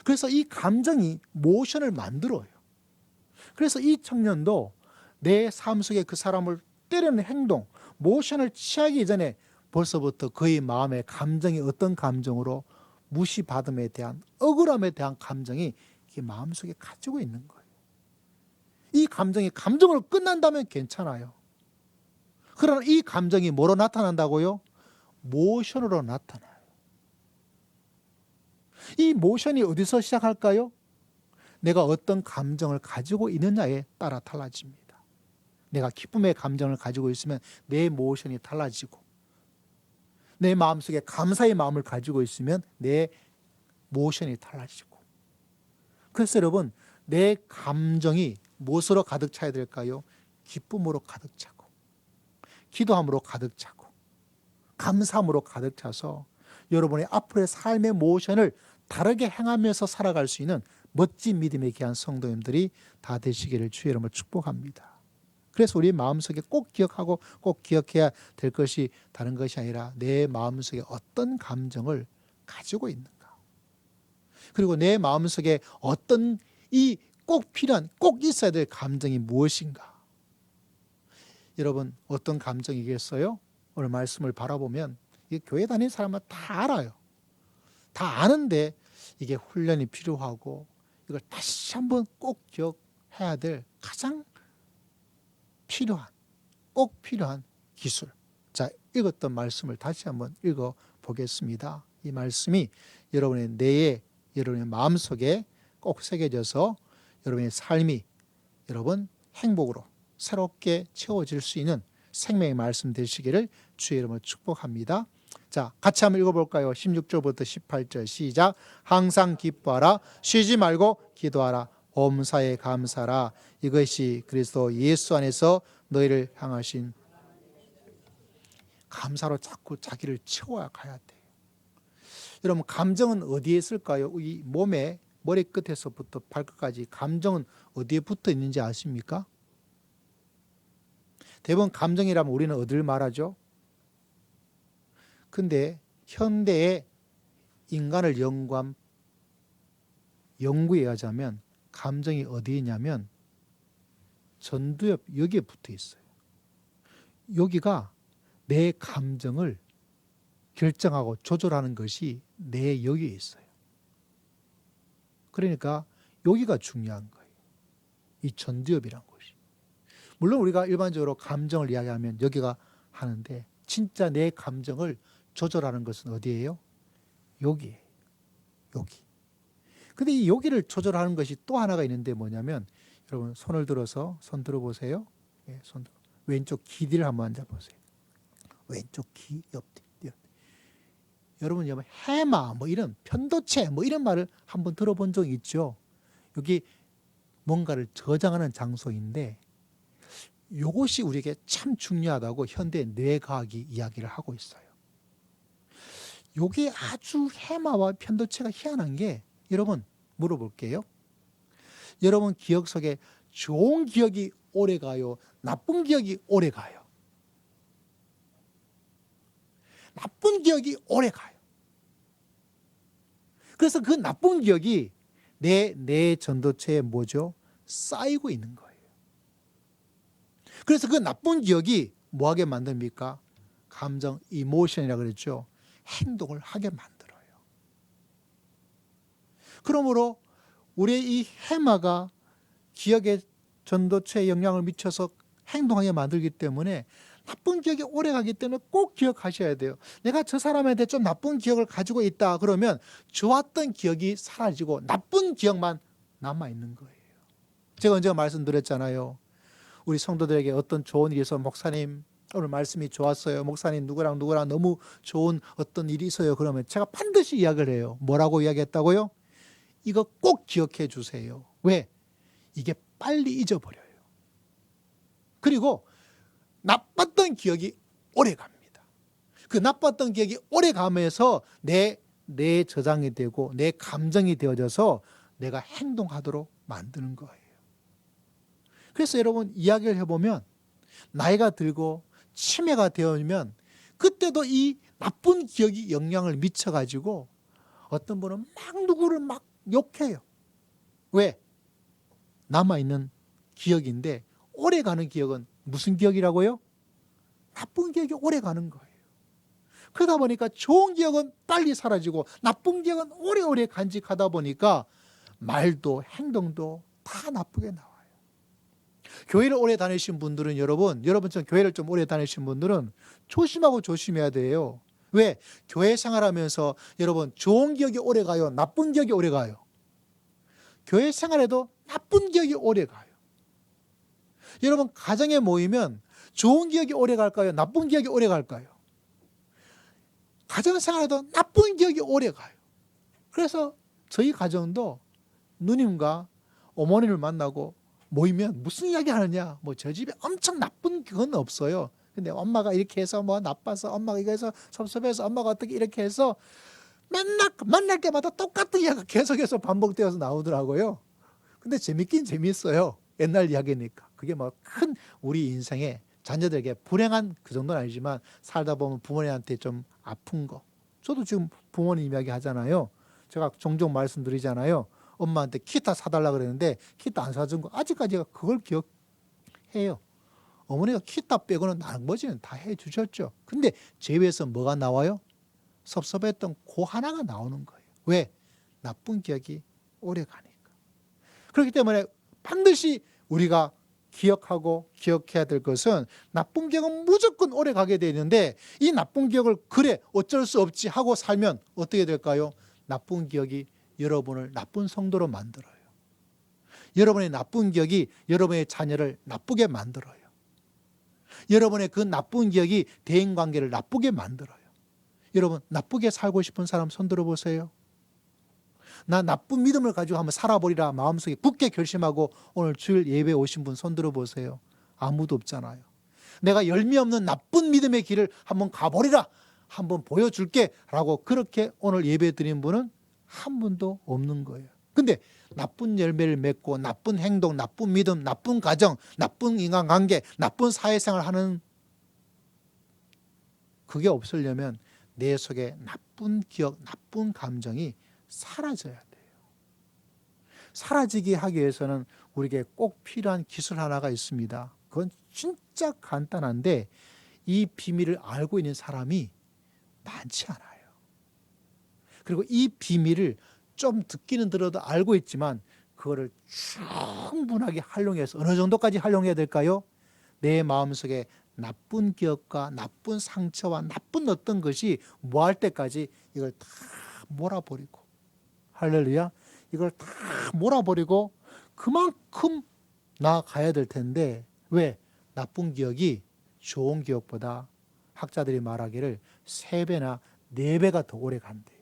그래서 이 감정이 모션을 만들어요. 그래서 이 청년도 내 삶 속에 그 사람을 때리는 행동, 모션을 취하기 전에 벌써부터 그의 마음의 감정이 어떤 감정으로 무시받음에 대한 억울함에 대한 감정이 마음속에 가지고 있는 거예요. 이 감정이 감정으로 끝난다면 괜찮아요. 그러나 이 감정이 뭐로 나타난다고요? 모션으로 나타나요. 이 모션이 어디서 시작할까요? 내가 어떤 감정을 가지고 있느냐에 따라 달라집니다. 내가 기쁨의 감정을 가지고 있으면 내 모션이 달라지고 내 마음속에 감사의 마음을 가지고 있으면 내 모션이 달라지고 그래서 여러분 내 감정이 무엇으로 가득 차야 될까요? 기쁨으로 가득 차고 기도함으로 가득 차고 감사함으로 가득 차서 여러분의 앞으로의 삶의 모션을 다르게 행하면서 살아갈 수 있는 멋진 믿음에 귀한 성도님들이 다 되시기를 주의 이름으로 축복합니다. 그래서 우리 마음속에 꼭 기억하고 꼭 기억해야 될 것이 다른 것이 아니라 내 마음속에 어떤 감정을 가지고 있는가. 그리고 내 마음속에 어떤 이 꼭 필요한, 꼭 있어야 될 감정이 무엇인가. 여러분 어떤 감정이겠어요? 오늘 말씀을 바라보면 이게 교회 다니는 사람은 다 알아요. 다 아는데 이게 훈련이 필요하고 이걸 다시 한번 꼭 기억해야 될 가장 필요한, 꼭 필요한 기술. 자, 읽었던 말씀을 다시 한번 읽어보겠습니다. 이 말씀이 여러분의 뇌에, 여러분의 마음속에 꼭 새겨져서 여러분의 삶이 여러분 행복으로 새롭게 채워질 수 있는 생명의 말씀 되시기를 주의 이름으로 축복합니다. 자, 같이 한번 읽어볼까요? 16절부터 18절 시작. 항상 기뻐하라. 쉬지 말고 기도하라. 엄사에 감사라. 이것이 그리스도 예수 안에서 너희를 향하신 감사로 자꾸 자기를 채워가야 돼요. 여러분 감정은 어디에 있을까요? 이 몸에 머리끝에서부터 발끝까지 감정은 어디에 붙어 있는지 아십니까? 대부분 감정이라면 우리는 어디를 말하죠? 근데 현대의 인간을 연구에 의하자면 감정이 어디에 있냐면 전두엽 여기에 붙어 있어요. 여기가 내 감정을 결정하고 조절하는 것이 내 여기에 있어요. 그러니까 여기가 중요한 거예요. 이 전두엽이란 것이. 물론 우리가 일반적으로 감정을 이야기하면 여기가 하는데 진짜 내 감정을 조절하는 것은 어디예요? 여기예요. 여기. 근데 이 여기를 조절하는 것이 또 하나가 있는데 뭐냐면 여러분 손을 들어서 손 들어보세요. 예, 손 들어. 왼쪽 기디를 한번 앉아보세요. 왼쪽 기 옆뒤. 여러분 해마 뭐 이런 편도체 뭐 이런 말을 한번 들어본 적 있죠? 여기 뭔가를 저장하는 장소인데 이것이 우리에게 참 중요하다고 현대 뇌과학이 이야기를 하고 있어요. 이게 아주 해마와 편도체가 희한한 게 여러분 물어볼게요. 여러분 기억 속에 좋은 기억이 오래 가요? 나쁜 기억이 오래 가요? 나쁜 기억이 오래 가요. 그래서 그 나쁜 기억이 내 전도체에 뭐죠? 쌓이고 있는 거예요. 그래서 그 나쁜 기억이 뭐하게 만듭니까? 감정, 이모션이라고 그랬죠. 행동을 하게 만들어요. 그러므로 우리의 이 해마가 기억의 전도체에 영향을 미쳐서 행동하게 만들기 때문에 나쁜 기억이 오래 가기 때문에 꼭 기억하셔야 돼요. 내가 저 사람한테 좀 나쁜 기억을 가지고 있다 그러면 좋았던 기억이 사라지고 나쁜 기억만 남아있는 거예요. 제가 언제 말씀드렸잖아요. 우리 성도들에게 어떤 좋은 일이 있어서 목사님 오늘 말씀이 좋았어요. 목사님 누구랑 너무 좋은 어떤 일이 있어요. 그러면 제가 반드시 이야기를 해요. 뭐라고 이야기했다고요? 이거 꼭 기억해 주세요. 왜? 이게 빨리 잊어버려요. 그리고 나빴던 기억이 오래 갑니다. 그 나빴던 기억이 오래 가면서 내 저장이 되고 내 감정이 되어져서 내가 행동하도록 만드는 거예요. 그래서 여러분 이야기를 해보면 나이가 들고 치매가 되어오면 그때도 이 나쁜 기억이 영향을 미쳐가지고 어떤 분은 막 누구를 막 욕해요. 왜? 남아있는 기억인데 오래 가는 기억은 무슨 기억이라고요? 나쁜 기억이 오래 가는 거예요. 그러다 보니까 좋은 기억은 빨리 사라지고 나쁜 기억은 오래오래 간직하다 보니까 말도 행동도 다 나쁘게 나와요. 교회를 오래 다니신 분들은 여러분처럼 교회를 좀 오래 다니신 분들은 조심하고 조심해야 돼요. 왜? 교회 생활하면서 여러분 좋은 기억이 오래 가요? 나쁜 기억이 오래 가요? 교회 생활에도 나쁜 기억이 오래 가요. 여러분 가정에 모이면 좋은 기억이 오래 갈까요? 나쁜 기억이 오래 갈까요? 가정 생활에도 나쁜 기억이 오래 가요. 그래서 저희 가정도 누님과 어머니를 만나고 모이면 무슨 이야기 하느냐? 뭐 저 집에 엄청 나쁜 건 없어요. 근데 엄마가 이렇게 해서 뭐 나빠서 엄마가 이거 해서 섭섭해서 엄마가 어떻게 이렇게 해서 맨날 만날 때마다 똑같은 이야기가 계속해서 반복되어서 나오더라고요. 근데 재밌긴 재밌어요. 옛날 이야기니까. 그게 뭐 큰 우리 인생에 자녀들에게 불행한 그 정도는 아니지만 살다 보면 부모님한테 좀 아픈 거. 저도 지금 부모님 이야기 하잖아요. 제가 종종 말씀드리잖아요. 엄마한테 기타 사달라 그랬는데 기타 안 사준 거 아직까지 그걸 기억해요. 어머니가 기타 빼고는 나머지는 다 해주셨죠. 근데 제 입에서 뭐가 나와요? 섭섭했던 그 하나가 나오는 거예요. 왜? 나쁜 기억이 오래 가니까. 그렇기 때문에 반드시 우리가 기억하고 기억해야 될 것은 나쁜 기억은 무조건 오래 가게 되는데 이 나쁜 기억을 그래 어쩔 수 없지 하고 살면 어떻게 될까요? 나쁜 기억이 여러분을 나쁜 성도로 만들어요. 여러분의 나쁜 기억이 여러분의 자녀를 나쁘게 만들어요. 여러분의 그 나쁜 기억이 대인관계를 나쁘게 만들어요. 여러분 나쁘게 살고 싶은 사람 손 들어보세요. 나 나쁜 믿음을 가지고 한번 살아보리라 마음속에 굳게 결심하고 오늘 주일 예배에 오신 분 손 들어보세요. 아무도 없잖아요. 내가 열미 없는 나쁜 믿음의 길을 한번 가보리라 한번 보여줄게 라고 그렇게 오늘 예배 드린 분은 한 분도 없는 거예요. 근데 나쁜 열매를 맺고 나쁜 행동, 나쁜 믿음, 나쁜 가정, 나쁜 인간관계, 나쁜 사회생활 하는 그게 없으려면 내 속에 나쁜 기억, 나쁜 감정이 사라져야 돼요. 사라지게 하기 위해서는 우리에게 꼭 필요한 기술 하나가 있습니다. 그건 진짜 간단한데 이 비밀을 알고 있는 사람이 많지 않아요. 그리고 이 비밀을 좀 듣기는 들어도 알고 있지만 그거를 충분하게 활용해서 어느 정도까지 활용해야 될까요? 내 마음속에 나쁜 기억과 나쁜 상처와 나쁜 어떤 것이 뭐할 때까지 이걸 다 몰아버리고 할렐루야 이걸 다 몰아버리고 그만큼 나아가야 될 텐데 왜? 나쁜 기억이 좋은 기억보다 학자들이 말하기를 3배나 4배가 더 오래 간대요.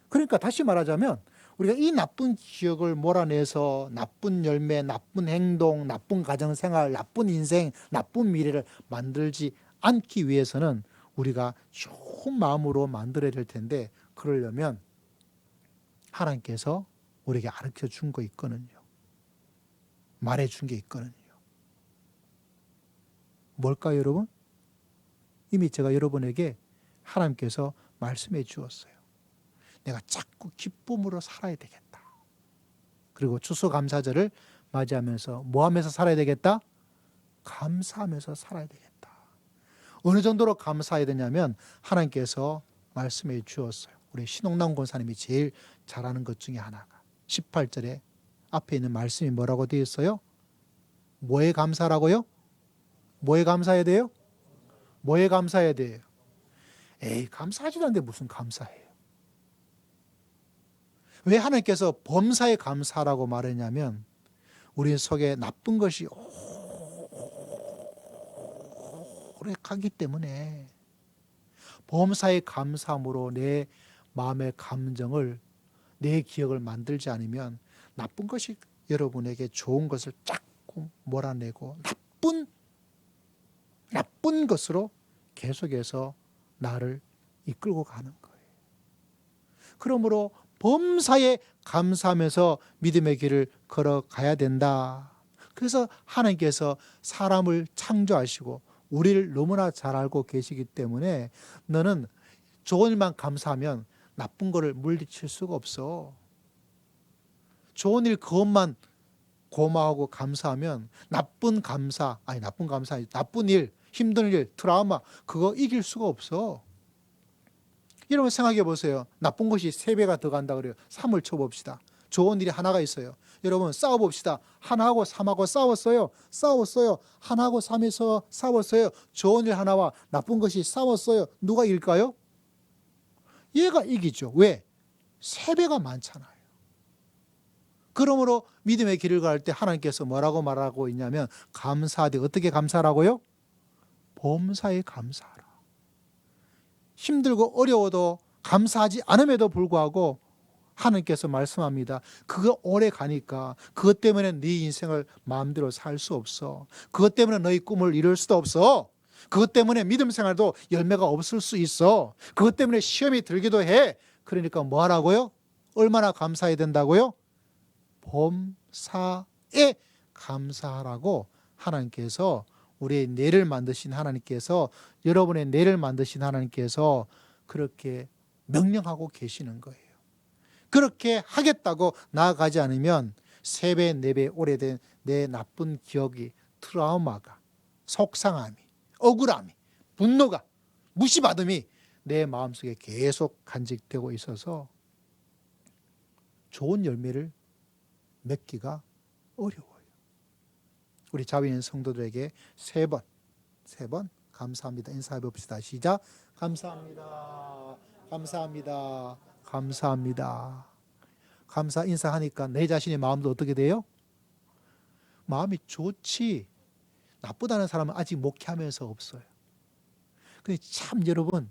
그러니까 다시 말하자면 우리가 이 나쁜 기억을 몰아내서 나쁜 열매, 나쁜 행동, 나쁜 가정생활, 나쁜 인생, 나쁜 미래를 만들지 않기 위해서는 우리가 좋은 마음으로 만들어야 될 텐데 그러려면 하나님께서 우리에게 가르쳐 준 거 있거든요. 말해 준 게 있거든요. 뭘까요, 여러분? 이미 제가 여러분에게 하나님께서 말씀해 주었어요. 내가 자꾸 기쁨으로 살아야 되겠다. 그리고 추수감사절을 맞이하면서 뭐 하면서 살아야 되겠다? 감사하면서 살아야 되겠다. 어느 정도로 감사해야 되냐면 하나님께서 말씀해 주었어요. 우리 신옥남 권사님이 제일 잘하는 것 중에 하나가 18절에 앞에 있는 말씀이 뭐라고 되어 있어요? 뭐에 감사라고요? 뭐에 감사해야 돼요? 뭐에 감사해야 돼요? 에이 감사하지도 않는데 무슨 감사해요? 왜 하나님께서 범사에 감사라고 말했냐면 우리 속에 나쁜 것이 오래 가기 때문에 범사에 감사함으로 내 마음의 감정을 내 기억을 만들지 않으면 나쁜 것이 여러분에게 좋은 것을 자꾸 몰아내고 나쁜 것으로 계속해서 나를 이끌고 가는 거예요. 그러므로 범사에 감사하면서 믿음의 길을 걸어가야 된다. 그래서 하나님께서 사람을 창조하시고 우리를 너무나 잘 알고 계시기 때문에 너는 좋은 일만 감사하면 나쁜 거를 물리칠 수가 없어. 좋은 일 그것만 고마워하고 감사하면 나쁜 일, 힘든 일, 트라우마 그거 이길 수가 없어. 여러분 생각해 보세요. 나쁜 것이 3배가 더 간다 그래요. 3을 쳐봅시다. 좋은 일이 하나가 있어요. 여러분 싸워봅시다. 하나하고 3하고 싸웠어요. 하나하고 3에서 싸웠어요. 좋은 일 하나와 나쁜 것이 싸웠어요. 누가 이길까요? 얘가 이기죠. 왜? 3배가 많잖아요. 그러므로 믿음의 길을 갈 때 하나님께서 뭐라고 말하고 있냐면 감사하되 어떻게 감사하라고요? 범사에 감사하라. 힘들고 어려워도 감사하지 않음에도 불구하고 하나님께서 말씀합니다. 그거 오래 가니까 그것 때문에 네 인생을 마음대로 살 수 없어. 그것 때문에 너희 꿈을 이룰 수도 없어. 그것 때문에 믿음 생활도 열매가 없을 수 있어. 그것 때문에 시험이 들기도 해. 그러니까 뭐 하라고요? 얼마나 감사해야 된다고요? 범사에 감사하라고 하나님께서, 우리의 뇌를 만드신 하나님께서, 여러분의 뇌를 만드신 하나님께서 그렇게 명령하고 계시는 거예요. 그렇게 하겠다고 나아가지 않으면 3배, 4배 오래된 내 나쁜 기억이, 트라우마가, 속상함이, 억울함이, 분노가, 무시받음이 내 마음속에 계속 간직되고 있어서 좋은 열매를 맺기가 어려워요. 우리 자비인 성도들에게 3번 감사합니다 인사해 봅시다. 시작. 감사합니다. 감사합니다. 감사합니다. 감사 인사하니까 내 자신의 마음도 어떻게 돼요? 마음이 좋지. 나쁘다는 사람은 아직 목회하면서 없어요. 근데 참 여러분,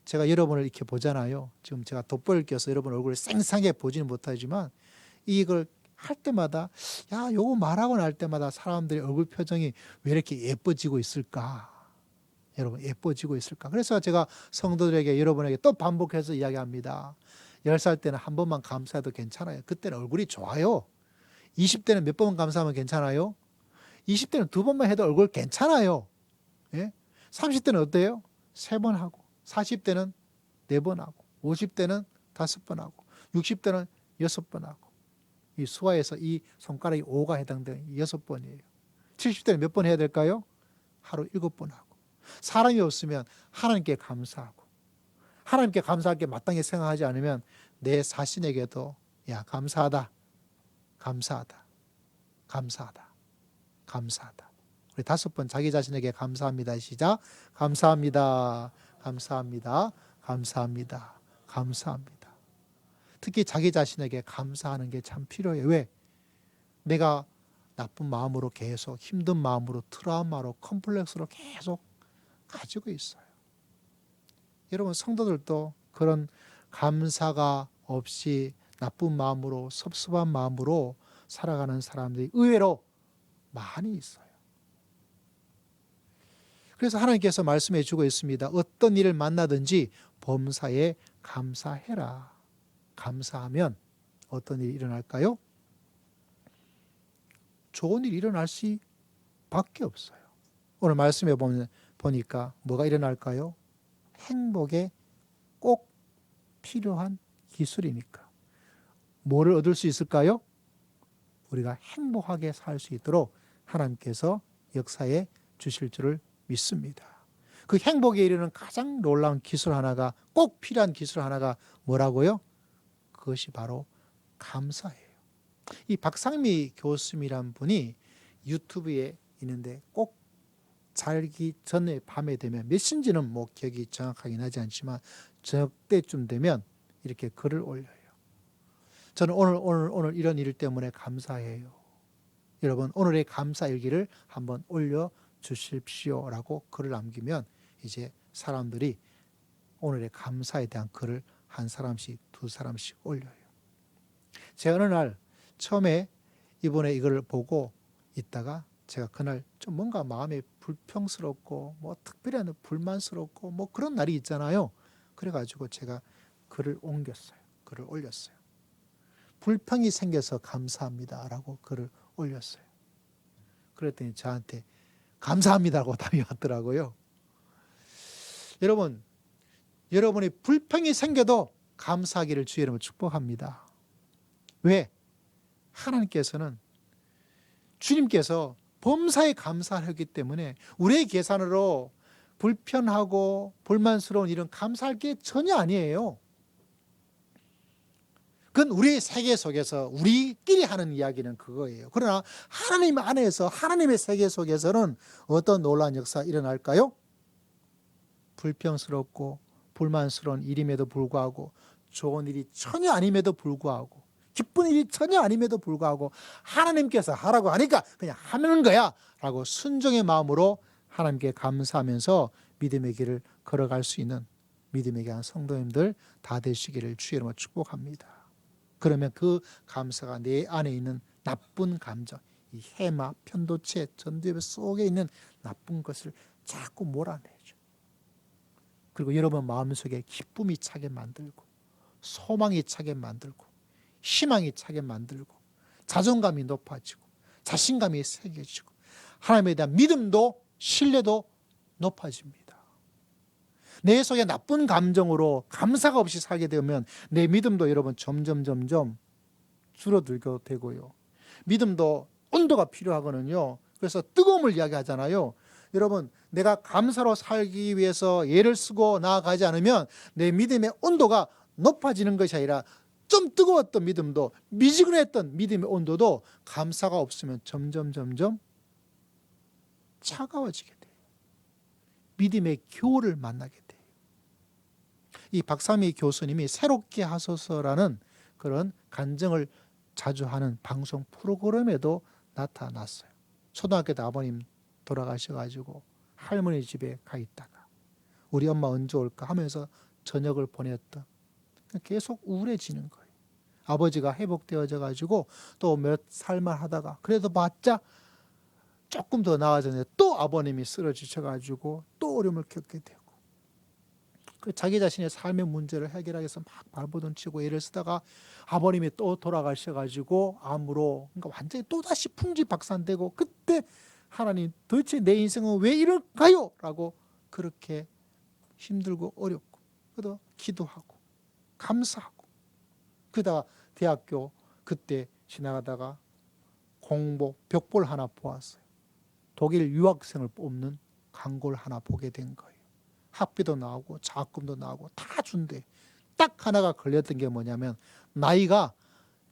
제가 여러분을 이렇게 보잖아요. 지금 제가 돋보이를 껴서 여러분 얼굴을 생생하게 보지는 못하지만 이걸 할 때마다, 야, 요거 말하고 날 때마다 사람들의 얼굴 표정이 왜 이렇게 예뻐지고 있을까? 여러분, 예뻐지고 있을까? 그래서 제가 성도들에게, 여러분에게 또 반복해서 이야기합니다. 10살 때는 한 번만 감사해도 괜찮아요. 그때는 얼굴이 좋아요. 20대는 몇 번 감사하면 괜찮아요? 20대는 2번만 해도 얼굴 괜찮아요. 예? 30대는 어때요? 3번 하고, 40대는 4번 하고, 50대는 5번 하고, 60대는 6번 하고. 이 수화에서 이 손가락이 5가 해당되는 6번이에요. 70대는 몇 번 해야 될까요? 하루 7번 하고. 사람이 없으면 하나님께 감사하고, 하나님께 감사할 게 마땅히 생각하지 않으면 내 자신에게도, 야, 감사하다, 감사하다, 감사하다, 감사하다. 우리 5번 자기 자신에게 감사합니다. 시작. 감사합니다. 감사합니다. 감사합니다. 감사합니다. 특히 자기 자신에게 감사하는 게 참 필요해요. 왜? 내가 나쁜 마음으로 계속, 힘든 마음으로, 트라우마로, 컴플렉스로 계속 가지고 있어요. 여러분, 성도들도 그런 감사가 없이 나쁜 마음으로, 섭섭한 마음으로 살아가는 사람들이 의외로 많이 있어요. 그래서 하나님께서 말씀해 주고 있습니다. 어떤 일을 만나든지 범사에 감사해라. 감사하면 어떤 일이 일어날까요? 좋은 일이 일어날 수밖에 없어요. 오늘 말씀해 보니까 뭐가 일어날까요? 행복에 꼭 필요한 기술이니까. 뭐를 얻을 수 있을까요? 우리가 행복하게 살 수 있도록 하나님께서 역사해 주실 줄을 믿습니다. 그 행복에 이르는 가장 놀라운 기술 하나가, 꼭 필요한 기술 하나가 뭐라고요? 그것이 바로 감사예요. 이 박상미 교수님이란 분이 유튜브에 있는데 꼭 자기 전에 밤에 되면 몇 시인지는 뭐 기억이 정확하긴 하지 않지만 저녁 때쯤 되면 이렇게 글을 올려요. 저는 오늘 이런 일 때문에 감사해요. 여러분, 오늘의 감사 일기를 한번 올려 주십시오라고 글을 남기면 이제 사람들이 오늘의 감사에 대한 글을 한 사람씩, 2사람씩 올려요. 제가 어느 날 처음에 이번에 이걸 보고 있다가 제가 그날 좀 뭔가 마음이 불평스럽고 뭐 특별한 불만스럽고 뭐 그런 날이 있잖아요. 그래가지고 제가 글을 옮겼어요. 글을 올렸어요. 불평이 생겨서 감사합니다라고 글을 올렸어요. 그랬더니 저한테 감사합니다라고 답이 왔더라고요. 여러분, 여러분이 불평이 생겨도 감사하기를 주의 이름으로 축복합니다. 왜? 하나님께서는, 주님께서 범사에 감사하기 때문에 우리의 계산으로 불편하고 불만스러운 일은 감사할 게 전혀 아니에요. 그건 우리의 세계 속에서 우리끼리 하는 이야기는 그거예요. 그러나 하나님 안에서, 하나님의 세계 속에서는 어떤 놀라운 역사가 일어날까요? 불평스럽고 불만스러운 일임에도 불구하고, 좋은 일이 전혀 아님에도 불구하고, 기쁜 일이 전혀 아님에도 불구하고 하나님께서 하라고 하니까 그냥 하는 거야 라고 순종의 마음으로 하나님께 감사하면서 믿음의 길을 걸어갈 수 있는 믿음의 귀한 성도님들 다 되시기를 주의 이름으로 축복합니다. 그러면 그 감사가 내 안에 있는 나쁜 감정, 이 해마, 편도체, 전두엽 속에 있는 나쁜 것을 자꾸 몰아내죠. 그리고 여러분 마음속에 기쁨이 차게 만들고 소망이 차게 만들고 희망이 차게 만들고 자존감이 높아지고 자신감이 새겨지고 하나님에 대한 믿음도 신뢰도 높아집니다. 내 속에 나쁜 감정으로 감사가 없이 살게 되면 내 믿음도 여러분 점점 줄어들게 되고요. 믿음도 온도가 필요하거든요. 그래서 뜨거움을 이야기하잖아요. 여러분 내가 감사로 살기 위해서 애를 쓰고 나아가지 않으면 내 믿음의 온도가 높아지는 것이 아니라 좀 뜨거웠던 믿음도 미지근했던 믿음의 온도도 감사가 없으면 점점 차가워지게 돼요. 믿음의 교를 만나게 돼요. 이 박삼희 교수님이 새롭게 하소서라는 그런 간증을 자주 하는 방송 프로그램에도 나타났어요. 초등학교 때 아버님 돌아가셔가지고 할머니 집에 가 있다가 우리 엄마 언제 올까 하면서 저녁을 보냈던, 계속 우울해지는 거예요. 아버지가 회복되어져 가지고 또 몇 살만 하다가 그래도 봤자 조금 더 나아졌는데 또 아버님이 쓰러지셔 가지고 또 어려움을 겪게 되고, 그 자기 자신의 삶의 문제를 해결하기 위해서 막 발버둥 치고 애를 쓰다가 아버님이 또 돌아가셔 가지고 암으로, 그러니까 완전히 또다시 풍지박산되고, 그때 하나님 도대체 내 인생은 왜 이럴까요? 라고 그렇게 힘들고 어렵고, 그래도 기도하고 감사하고, 그러다가 대학교 그때 지나가다가 공보 벽볼 하나 보았어요. 독일 유학생을 뽑는 광고를 하나 보게 된 거예요. 학비도 나오고 장학금도 나오고 다 준대. 딱 하나가 걸렸던 게 뭐냐면 나이가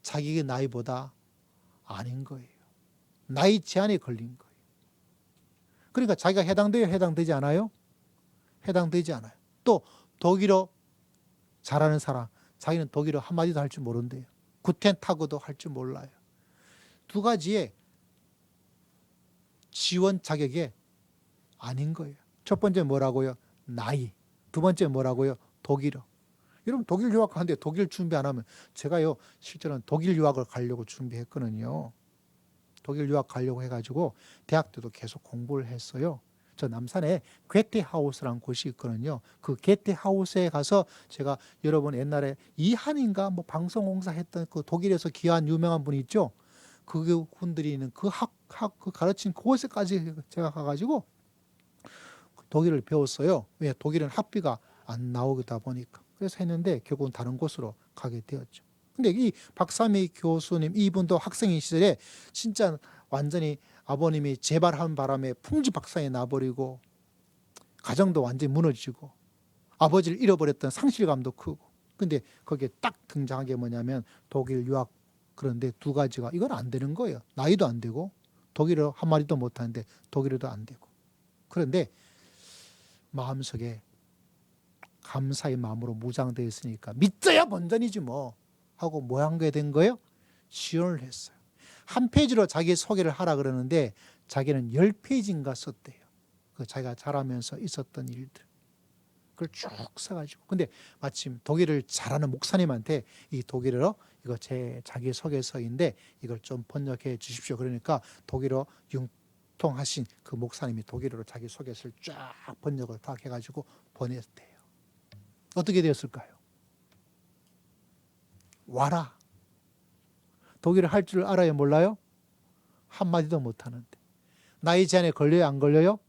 자기의 나이보다 아닌 거예요. 나이 제한이 걸린 거예요. 그러니까 자기가 해당돼요? 해당되지 않아요? 해당되지 않아요. 또 독일어 잘하는 사람, 자기는 독일어 한마디도 할 줄 모른대요. 구텐타그도 할 줄 몰라요. 두 가지의 지원 자격이 아닌 거예요. 첫 번째 뭐라고요? 나이. 두 번째 뭐라고요? 독일어. 여러분 독일 유학 가는데 독일 준비 안 하면, 제가요 실제로는 독일 유학을 가려고 준비했거든요. 독일 유학 가려고 해가지고 대학 때도 계속 공부를 했어요. 저 남산에 괴테하우스라는 곳이 있거든요. 그 괴테하우스에 가서 제가 여러분 옛날에 이한인가 뭐 방송공사 했던 그 독일에서 귀한 유명한 분이 있죠. 그분들이 있는 그 그 가르친 그곳에까지 제가 가가지고 독일을 배웠어요. 왜? 독일은 학비가 안 나오다 보니까. 그래서 했는데 결국은 다른 곳으로 가게 되었죠. 근데 이 박삼희 교수님, 이분도 학생인 시절에 진짜 완전히 아버님이 재발한 바람에 풍지박산이 나버리고 가정도 완전히 무너지고 아버지를 잃어버렸던 상실감도 크고, 근데 거기에 딱 등장한 게 뭐냐면 독일 유학. 그런데 두 가지가 이건 안 되는 거예요. 나이도 안 되고 독일어 한마디도 못하는데 독일어도 안 되고. 그런데 마음속에 감사의 마음으로 무장되어 있으니까 믿어야 본전이지 뭐 하고 뭐 한 게 된 거예요? 지원을 했어요. 한 페이지로 자기 소개를 하라 그러는데 자기는 10페이지인가 썼대요. 그 자기가 자라면서 있었던 일들. 그걸 쭉 써가지고. 근데 마침 독일을 잘하는 목사님한테 이 독일어로 이거 제 자기 소개서인데 이걸 좀 번역해 주십시오. 그러니까 독일어 융통하신 그 목사님이 독일어로 자기 소개서를 쫙 번역을 다 해가지고 보냈대요. 어떻게 되었을까요? 와라. 독일어 할 줄 알아요? 몰라요? 한마디도 못하는데. 나이 제한에 걸려요? 안 걸려요?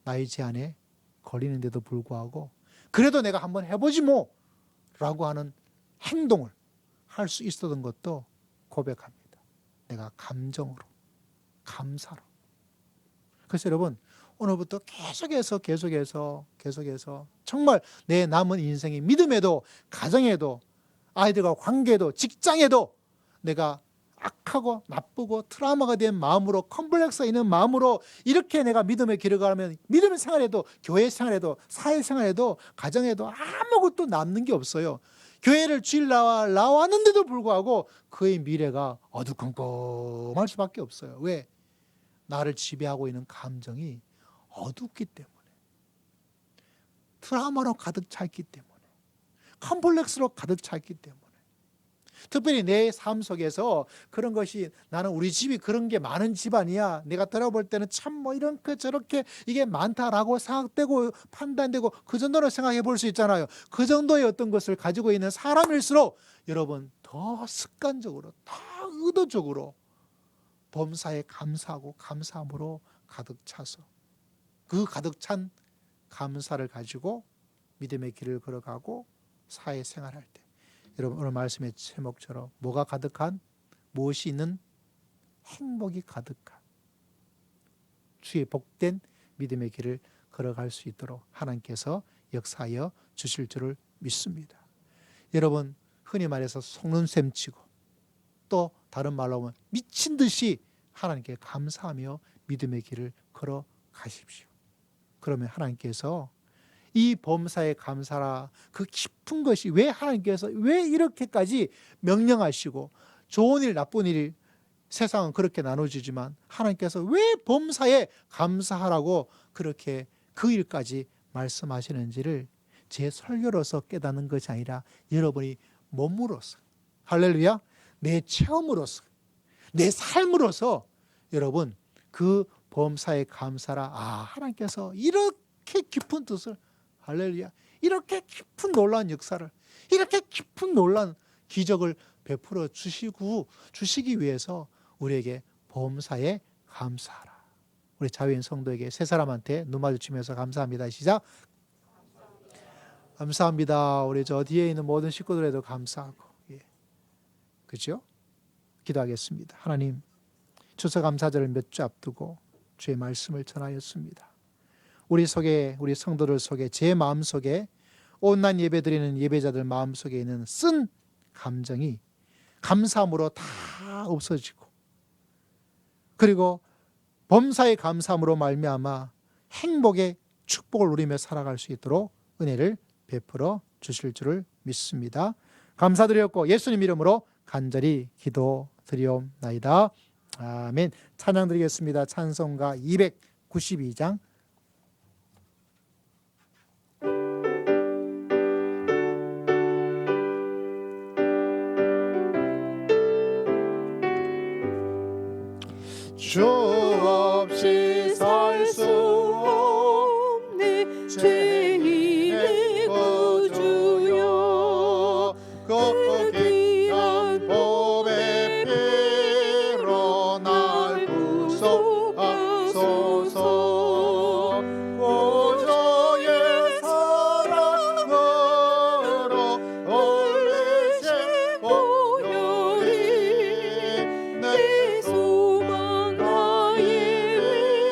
나이 제한에 걸리는데도 불구하고 그래도 내가 한번 해보지 뭐 라고 하는 행동을 할 수 있었던 것도 고백합니다. 내가 감정으로, 감사로. 그래서 여러분 오늘부터 계속해서 정말 내 남은 인생이 믿음에도 가정에도 아이들과 관계에도 직장에도 내가 악하고 나쁘고 트라우마가 된 마음으로, 컴플렉스가 있는 마음으로 이렇게 내가 믿음의 길을 가면 믿음의 생활에도, 교회 생활에도, 사회 생활에도, 가정에도 아무것도 남는 게 없어요. 교회를 주일 나왔는데도 불구하고 그의 미래가 어두컴컴할 수밖에 없어요. 왜? 나를 지배하고 있는 감정이 어둡기 때문에, 트라우마로 가득 차 있기 때문에, 컴플렉스로 가득 차 있기 때문에. 특별히 내 삶 속에서 그런 것이 나는 우리 집이 그런 게 많은 집안이야. 내가 들어볼 때는 참 뭐 이렇게 저렇게 이게 많다라고 생각되고 판단되고 그 정도로 생각해 볼 수 있잖아요. 그 정도의 어떤 것을 가지고 있는 사람일수록 여러분 더 습관적으로 더 의도적으로 범사에 감사하고 감사함으로 가득 차서 그 가득 찬 감사를 가지고 믿음의 길을 걸어가고 사회생활할 때 여러분 오늘 말씀의 제목처럼 뭐가 가득한 무엇이 있는 행복이 가득한 주의 복된 믿음의 길을 걸어갈 수 있도록 하나님께서 역사하여 주실 줄을 믿습니다. 여러분 흔히 말해서 속눈샘 치고 또 다른 말로 하면 미친 듯이 하나님께 감사하며 믿음의 길을 걸어가십시오. 그러면 하나님께서 이 범사에 감사라 그 깊은 것이 왜 하나님께서 왜 이렇게까지 명령하시고 좋은 일 나쁜 일 세상은 그렇게 나눠지지만 하나님께서 왜 범사에 감사하라고 그렇게 그 일까지 말씀하시는지를 제 설교로서 깨닫는 것이 아니라 여러분이 몸으로서 할렐루야 내 체험으로서 내 삶으로서 여러분 그 범사에 감사라 하나님께서 이렇게 깊은 뜻을 할렐루야 이렇게 깊은 놀라운 역사를 이렇게 깊은 놀라운 기적을 베풀어 주시기 위해서 우리에게 범사에 감사하라. 우리 자유인 성도에게 세 사람한테 눈 마주치면서 감사합니다. 시작. 감사합니다. 우리 저 뒤에 있는 모든 식구들에도 감사하고 그렇죠? 기도하겠습니다. 하나님 추수감사절을 몇 주 앞두고 주의 말씀을 전하였습니다. 우리 속에 우리 성도들 속에 제 마음 속에 온난 예배 드리는 예배자들 마음 속에 있는 쓴 감정이 감사함으로 다 없어지고 그리고 범사의 감사함으로 말미암아 행복의 축복을 누리며 살아갈 수 있도록 은혜를 베풀어 주실 줄을 믿습니다. 감사드렸고 예수님 이름으로 간절히 기도드리옵나이다. 아멘. 찬양 드리겠습니다. 찬송가 292장 주 없이 살 수 없네 죄인의 구주여 그 귀한 몸의 피로 날 구속하소서 구주의 사랑으로 올리신 보혈이 내 소망 나의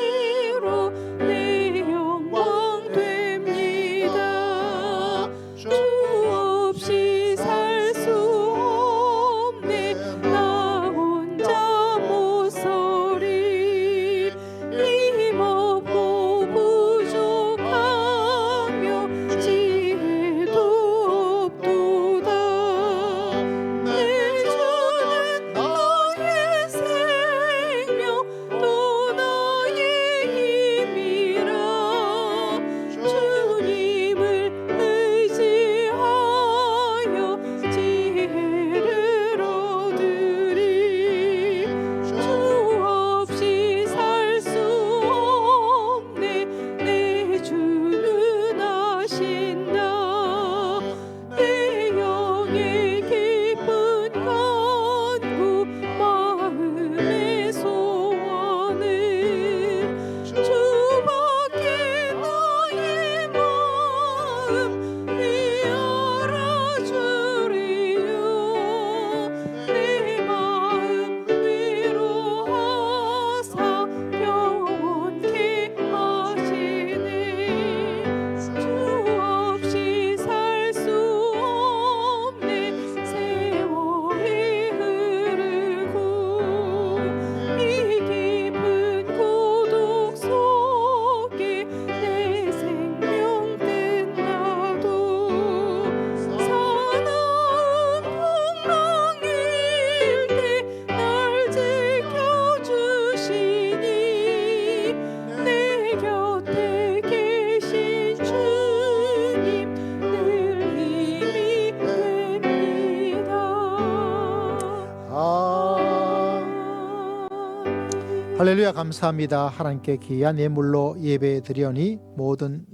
할렐루야, 감사합니다. 하나님께 귀한 예물로 예배 드리오니 모든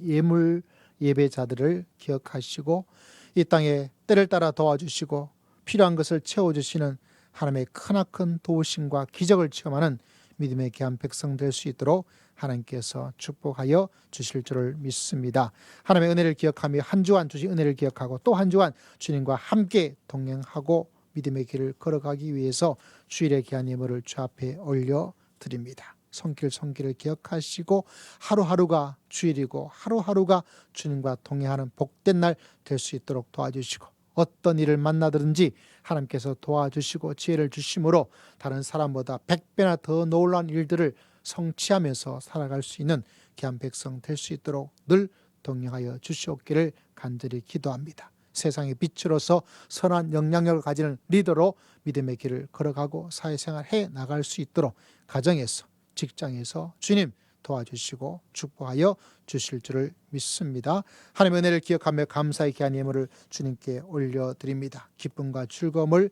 예배자들을 기억하시고 이 땅에 때를 따라 도와주시고 필요한 것을 채워주시는 하나님의 크나큰 도우심과 기적을 체험하는 믿음의 귀한 백성 될 수 있도록 하나님께서 축복하여 주실 줄을 믿습니다. 하나님의 은혜를 기억하며 한 주간 주신 은혜를 기억하고 또 한 주간 주님과 함께 동행하고 믿음의 길을 걸어가기 위해서 주일의 귀한 예물을 주 앞에 올려드립니다. 손길을 기억하시고 하루하루가 주일이고 하루하루가 주님과 동행하는 복된 날 될 수 있도록 도와주시고 어떤 일을 만나든지 하나님께서 도와주시고 지혜를 주심으로 다른 사람보다 100배나 더 놀라운 일들을 성취하면서 살아갈 수 있는 귀한 백성 될 수 있도록 늘 동행하여 주시옵기를 간절히 기도합니다. 세상의 빛으로서 선한 영향력을 가지는 리더로 믿음의 길을 걸어가고 사회생활 해 나갈 수 있도록 가정에서 직장에서 주님 도와주시고 축복하여 주실 줄을 믿습니다. 하나님의 은혜를 기억하며 감사의 귀한 예물을 주님께 올려드립니다. 기쁨과 즐거움을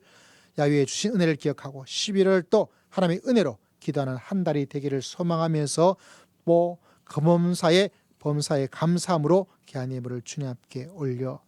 야유해 주신 은혜를 기억하고 11월 또 하나님의 은혜로 기도하는 한 달이 되기를 소망하면서 범사에 감사함으로 귀한 예물을 주님 앞에 올려드립니다.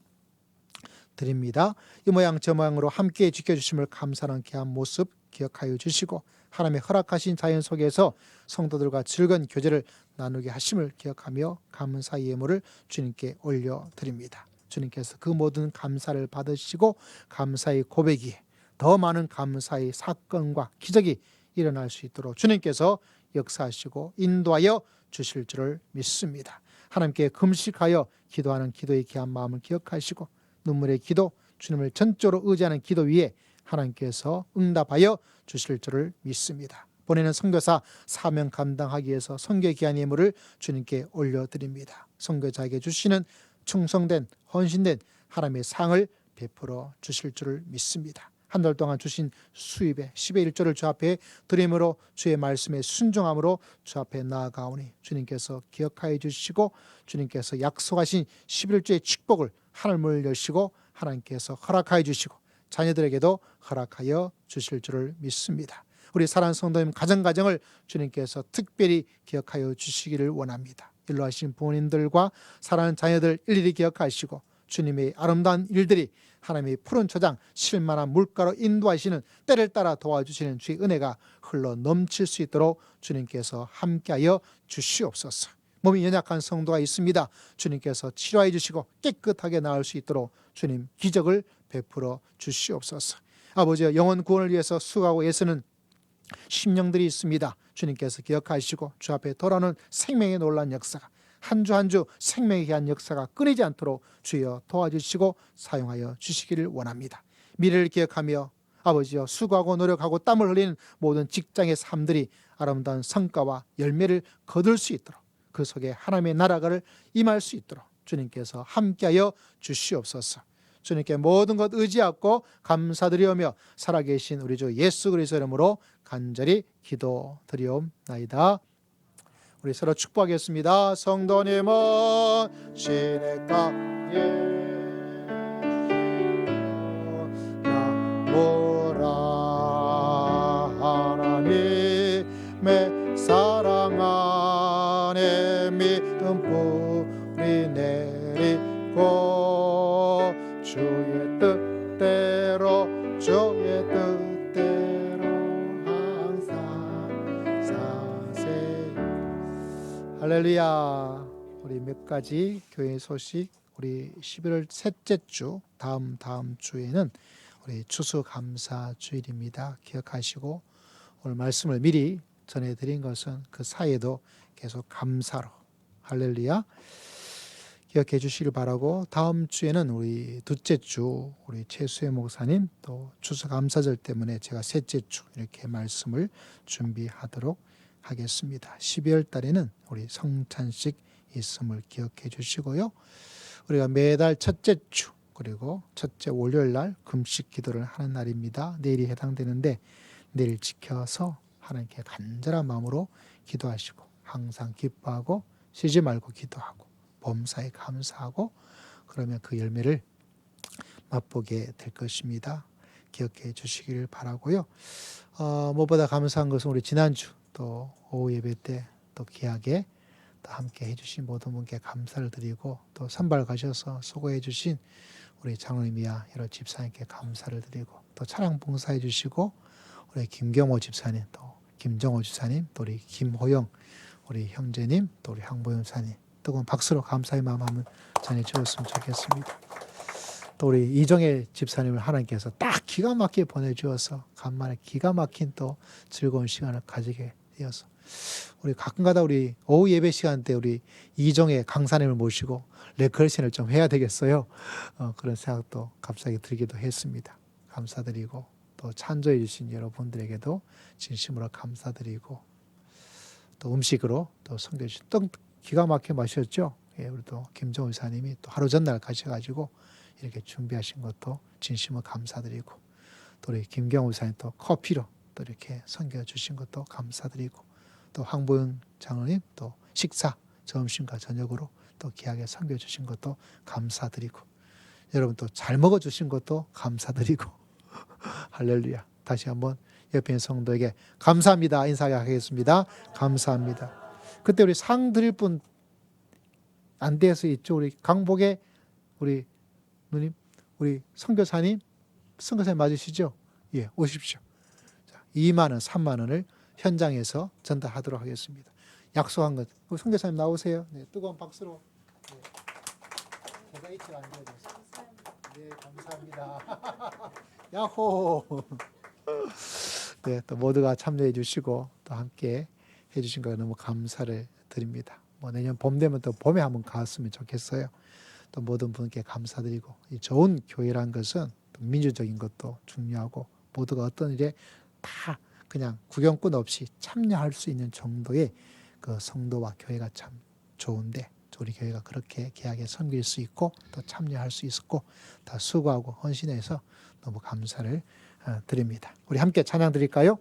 이 모양 저 모양으로 함께 지켜주심을 감사하는 귀한 모습 기억하여 주시고 하나님의 허락하신 자연 속에서 성도들과 즐거운 교제를 나누게 하심을 기억하며 감사의 예물을 주님께 올려드립니다. 주님께서 그 모든 감사를 받으시고 감사의 고백이 더 많은 감사의 사건과 기적이 일어날 수 있도록 주님께서 역사하시고 인도하여 주실 줄을 믿습니다. 하나님께 금식하여 기도하는 기도의 귀한 마음을 기억하시고 눈물의 기도, 주님을 전적으로 의지하는 기도 위에 하나님께서 응답하여 주실 줄을 믿습니다. 보내는 선교사 사명 감당하기 위해서 선교의 귀한 예물을 주님께 올려드립니다. 선교자에게 주시는 충성된 헌신된 하나님의 상을 베풀어 주실 줄을 믿습니다. 한 달 동안 주신 수입의 10의 1조를 주 앞에 드림으로 주의 말씀에 순종함으로 주 앞에 나아가오니 주님께서 기억하여 주시고 주님께서 약속하신 11조의 축복을 하늘문을 여시고 하나님께서 허락하여 주시고 자녀들에게도 허락하여 주실 줄을 믿습니다. 우리 사랑하는 성도님 가정을 주님께서 특별히 기억하여 주시기를 원합니다. 일로 하신 부모님들과 사랑하는 자녀들 일일이 기억하시고 주님의 아름다운 일들이 하나님의 푸른 초장 실만한 물가로 인도하시는 때를 따라 도와주시는 주의 은혜가 흘러 넘칠 수 있도록 주님께서 함께하여 주시옵소서. 몸이 연약한 성도가 있습니다. 주님께서 치료해 주시고 깨끗하게 나을 수 있도록 주님 기적을 베풀어 주시옵소서. 아버지여 영혼 구원을 위해서 수고하고 애쓰는 심령들이 있습니다. 주님께서 기억하시고 주 앞에 돌아오는 생명의 놀라운 역사가 한 주 한 주 생명에 대한 역사가 끊이지 않도록 주여 도와주시고 사용하여 주시기를 원합니다. 미래를 기억하며 아버지여 수고하고 노력하고 땀을 흘리는 모든 직장의 삶들이 아름다운 성과와 열매를 거둘 수 있도록 그 속에 하나님의 나라가 임할 수 있도록 주님께서 함께하여 주시옵소서. 주님께 모든 것 의지하고 감사드리오며 살아계신 우리 주 예수 그리스도 이름으로 간절히 기도드리옵나이다. 우리 서로 축복하겠습니다. 성도님은 시냇가에 나무라 하나님의 사랑 안에 믿음 뿌리 내리고 주의 뜻대로 항상 사세. 할렐루야. 우리 몇 가지 교회 소식. 우리 11월 셋째 주 다음 주에는 우리 추수감사 주일입니다. 기억하시고 오늘 말씀을 미리 전해드린 것은 그 사이에도 계속 감사로 할렐루야 기억해 주시길 바라고, 다음 주에는 우리 둘째 주 우리 최수혜 목사님 또 추수감사절 때문에 제가 셋째 주 이렇게 말씀을 준비하도록 하겠습니다. 12월 달에는 우리 성찬식 있음을 기억해 주시고요. 우리가 매달 첫째 주 그리고 첫째 월요일 날 금식 기도를 하는 날입니다. 내일이 해당되는데 내일 지켜서 하나님께 간절한 마음으로 기도하시고 항상 기뻐하고 쉬지 말고 기도하고 범사에 감사하고 그러면 그 열매를 맛보게 될 것입니다. 기억해 주시기를 바라고요. 무엇보다 감사한 것은 우리 지난주 또 오후 예배 때 또 귀하게 또 함께 해주신 모든 분께 감사를 드리고 또 선발 가셔서 수고해 주신 우리 장로님이야 여러 집사님께 감사를 드리고 또 차량 봉사해 주시고 우리 김경호 집사님 또 김정호 집사님 또 우리 김호영 우리 형제님 또 우리 황보영 집사님 뜨거운 박수로 감사의 마음 한번 전해 주었으면 좋겠습니다. 또 우리 이정혜 집사님을 하나님께서 딱 기가 막히게 보내주어서 간만에 기가 막힌 또 즐거운 시간을 가지게 되어서 우리 가끔가다 우리 오후 예배 시간 때 우리 이정혜 강사님을 모시고 레크레이션을 좀 해야 되겠어요. 그런 생각도 갑자기 들기도 했습니다. 감사드리고 또 찬조해 주신 여러분들에게도 진심으로 감사드리고 또 음식으로 또 섬겨 주신 떡 기가 막히게 마셨죠. 예, 우리 또 김정우 사님이 또 하루 전날 가셔가지고 이렇게 준비하신 것도 진심으로 감사드리고 또 우리 김경우 사님 또 커피로 또 이렇게 섬겨 주신 것도 감사드리고 또 황보영 장로님 또 식사 점심과 저녁으로 또 귀하게 섬겨 주신 것도 감사드리고 여러분 또 잘 먹어 주신 것도 감사드리고 할렐루야. 다시 한번 옆에 있는 성도에게 감사합니다 인사하겠습니다. 감사합니다. 그때 우리 상 드릴 분 안 돼서 있죠. 우리 강복의 우리 누님, 우리 선교사님 맞으시죠? 예, 오십시오. 자, 2만 원, 3만 원을 현장에서 전달하도록 하겠습니다. 약속한 것. 우리 선교사님 나오세요. 네, 뜨거운 박수로. 네. 계좌이체가 안 돼요. 네, 감사합니다. 야호. 네, 또 모두가 참여해 주시고 또 함께 해주신 거 너무 감사를 드립니다. 뭐 내년 봄 되면 또 봄에 한번 갔으면 좋겠어요. 또 모든 분께 감사드리고 이 좋은 교회란 것은 민주적인 것도 중요하고 모두가 어떤 일에 다 그냥 구경꾼 없이 참여할 수 있는 정도의 그 성도와 교회가 참 좋은데 우리 교회가 그렇게 귀하게 섬길 수 있고 또 참여할 수 있었고 다 수고하고 헌신해서 너무 감사를 드립니다. 우리 함께 찬양 드릴까요?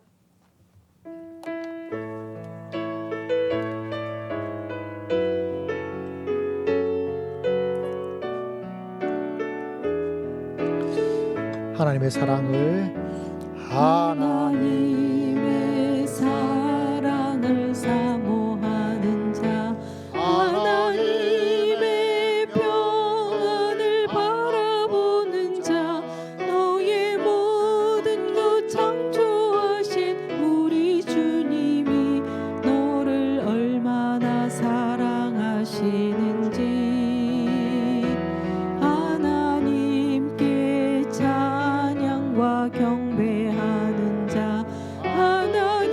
하나님의 사랑을 하나님의 사랑을 사모하는 자 하나님의 평안을 바라보는 자 너의 모든 것 창조하신 우리 주님이 너를 얼마나 사랑하시는지 하나님께 찬양과 경배하는 자 하나님의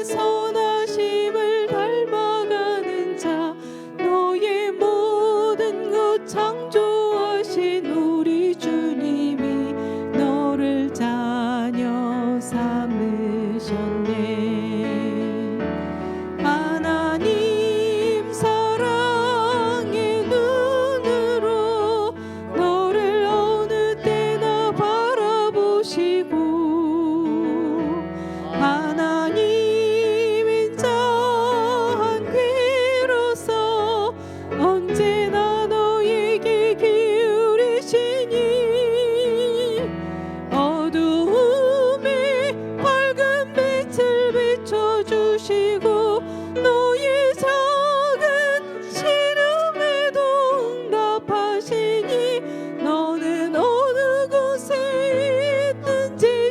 선하심을 닮아가는 자 너의 모든 것 창조하신 우리 주님이 너를 자녀 삼으셨네 하나님 사랑의 눈으로 너를 어느 때나 바라보시고 하나님 인자한 귀로서 언제나 너에게 기울이시니 어두움에 밝은 빛을 비춰주시고 너의 작은 시름에도 응답하시니 너는 어느 곳에 있든지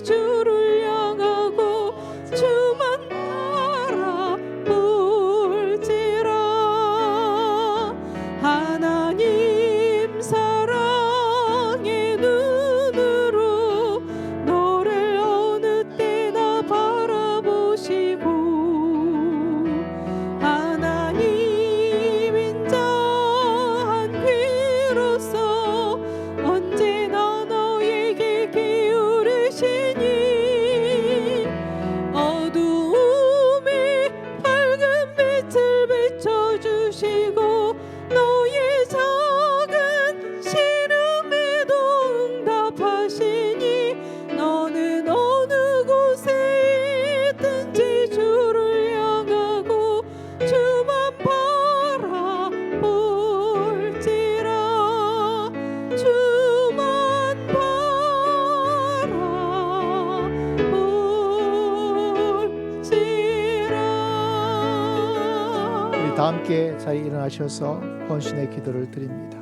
다 함께 자리에 일어나셔서 헌신의 기도를 드립니다.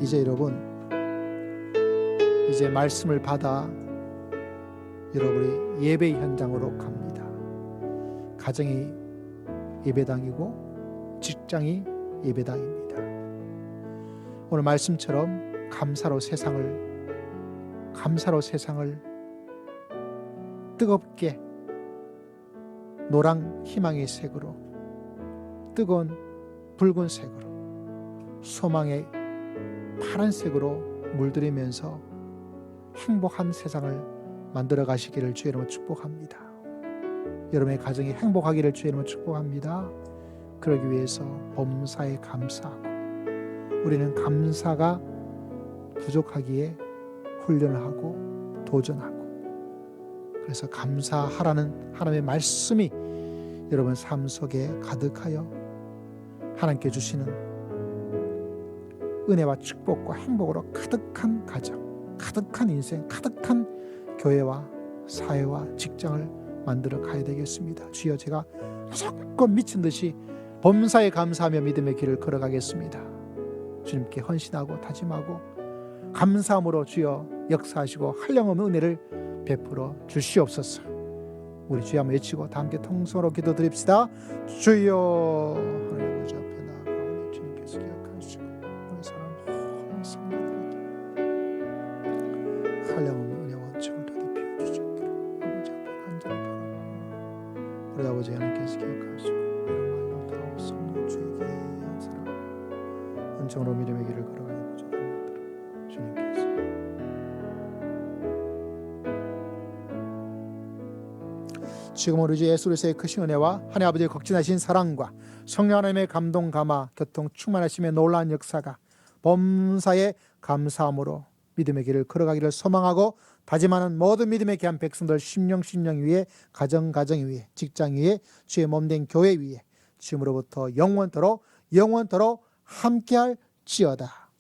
이제 여러분, 이제 말씀을 받아 여러분이 예배 현장으로 갑니다. 가정이 예배당이고 직장이 예배당입니다. 오늘 말씀처럼 감사로 세상을 뜨겁게 노랑 희망의 색으로, 뜨거운 붉은색으로, 소망의 파란색으로 물들이면서 행복한 세상을 만들어 가시기를 주의 이름으로 축복합니다. 여러분의 가정이 행복하기를 주의 이름으로 축복합니다. 그러기 위해서 범사에 감사하고, 우리는 감사가 부족하기에 훈련을 하고 도전하고, 그래서 감사하라는 하나님의 말씀이 여러분 삶 속에 가득하여 하나님께 주시는 은혜와 축복과 행복으로 가득한 가정, 가득한 인생, 가득한 교회와 사회와 직장을 만들어 가야 되겠습니다. 주여, 제가 무조건 미친 듯이 범사에 감사하며 믿음의 길을 걸어가겠습니다. 주님께 헌신하고 다짐하고 감사함으로 주여 역사하시고 한량없는 은혜를 베풀어 주시옵소서. 우리 주여 한번 외치고 다 함께 통성으로 기도드립시다. 주여, 하나님 아버지 앞에 나아가오니 주님께서 기억하시고 우리 사랑 성도들에게 한량없는 은혜와 원칙을 더디 피워주시기를 아버지 앞에 간절히 바라보고, 우리 아버지 하나님께서 기억하시고 이런 말로 다 성도 주에게 한 사람 은총으로 믿음의 길을 걸어가게 부족합니다. 주님께서 지금 우리 주 예수 그리스도의 크신 은혜와 하나님 아버지의 극진하신 사랑과 성령 하나님의 감동 감화 교통 충만하심의 놀라운 역사가 범사에 감사함으로 믿음의 길을 걸어가기를 소망하고 다짐하는 모든 믿음의 귀한 백성들 심령 위에, 가정 위에, 직장 위에, 주의 몸된 교회 위에 지금으로부터 영원토록 함께할지어다.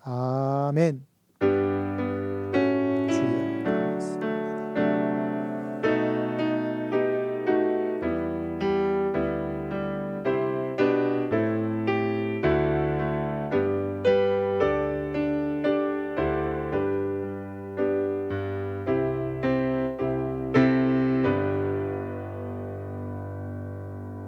아멘.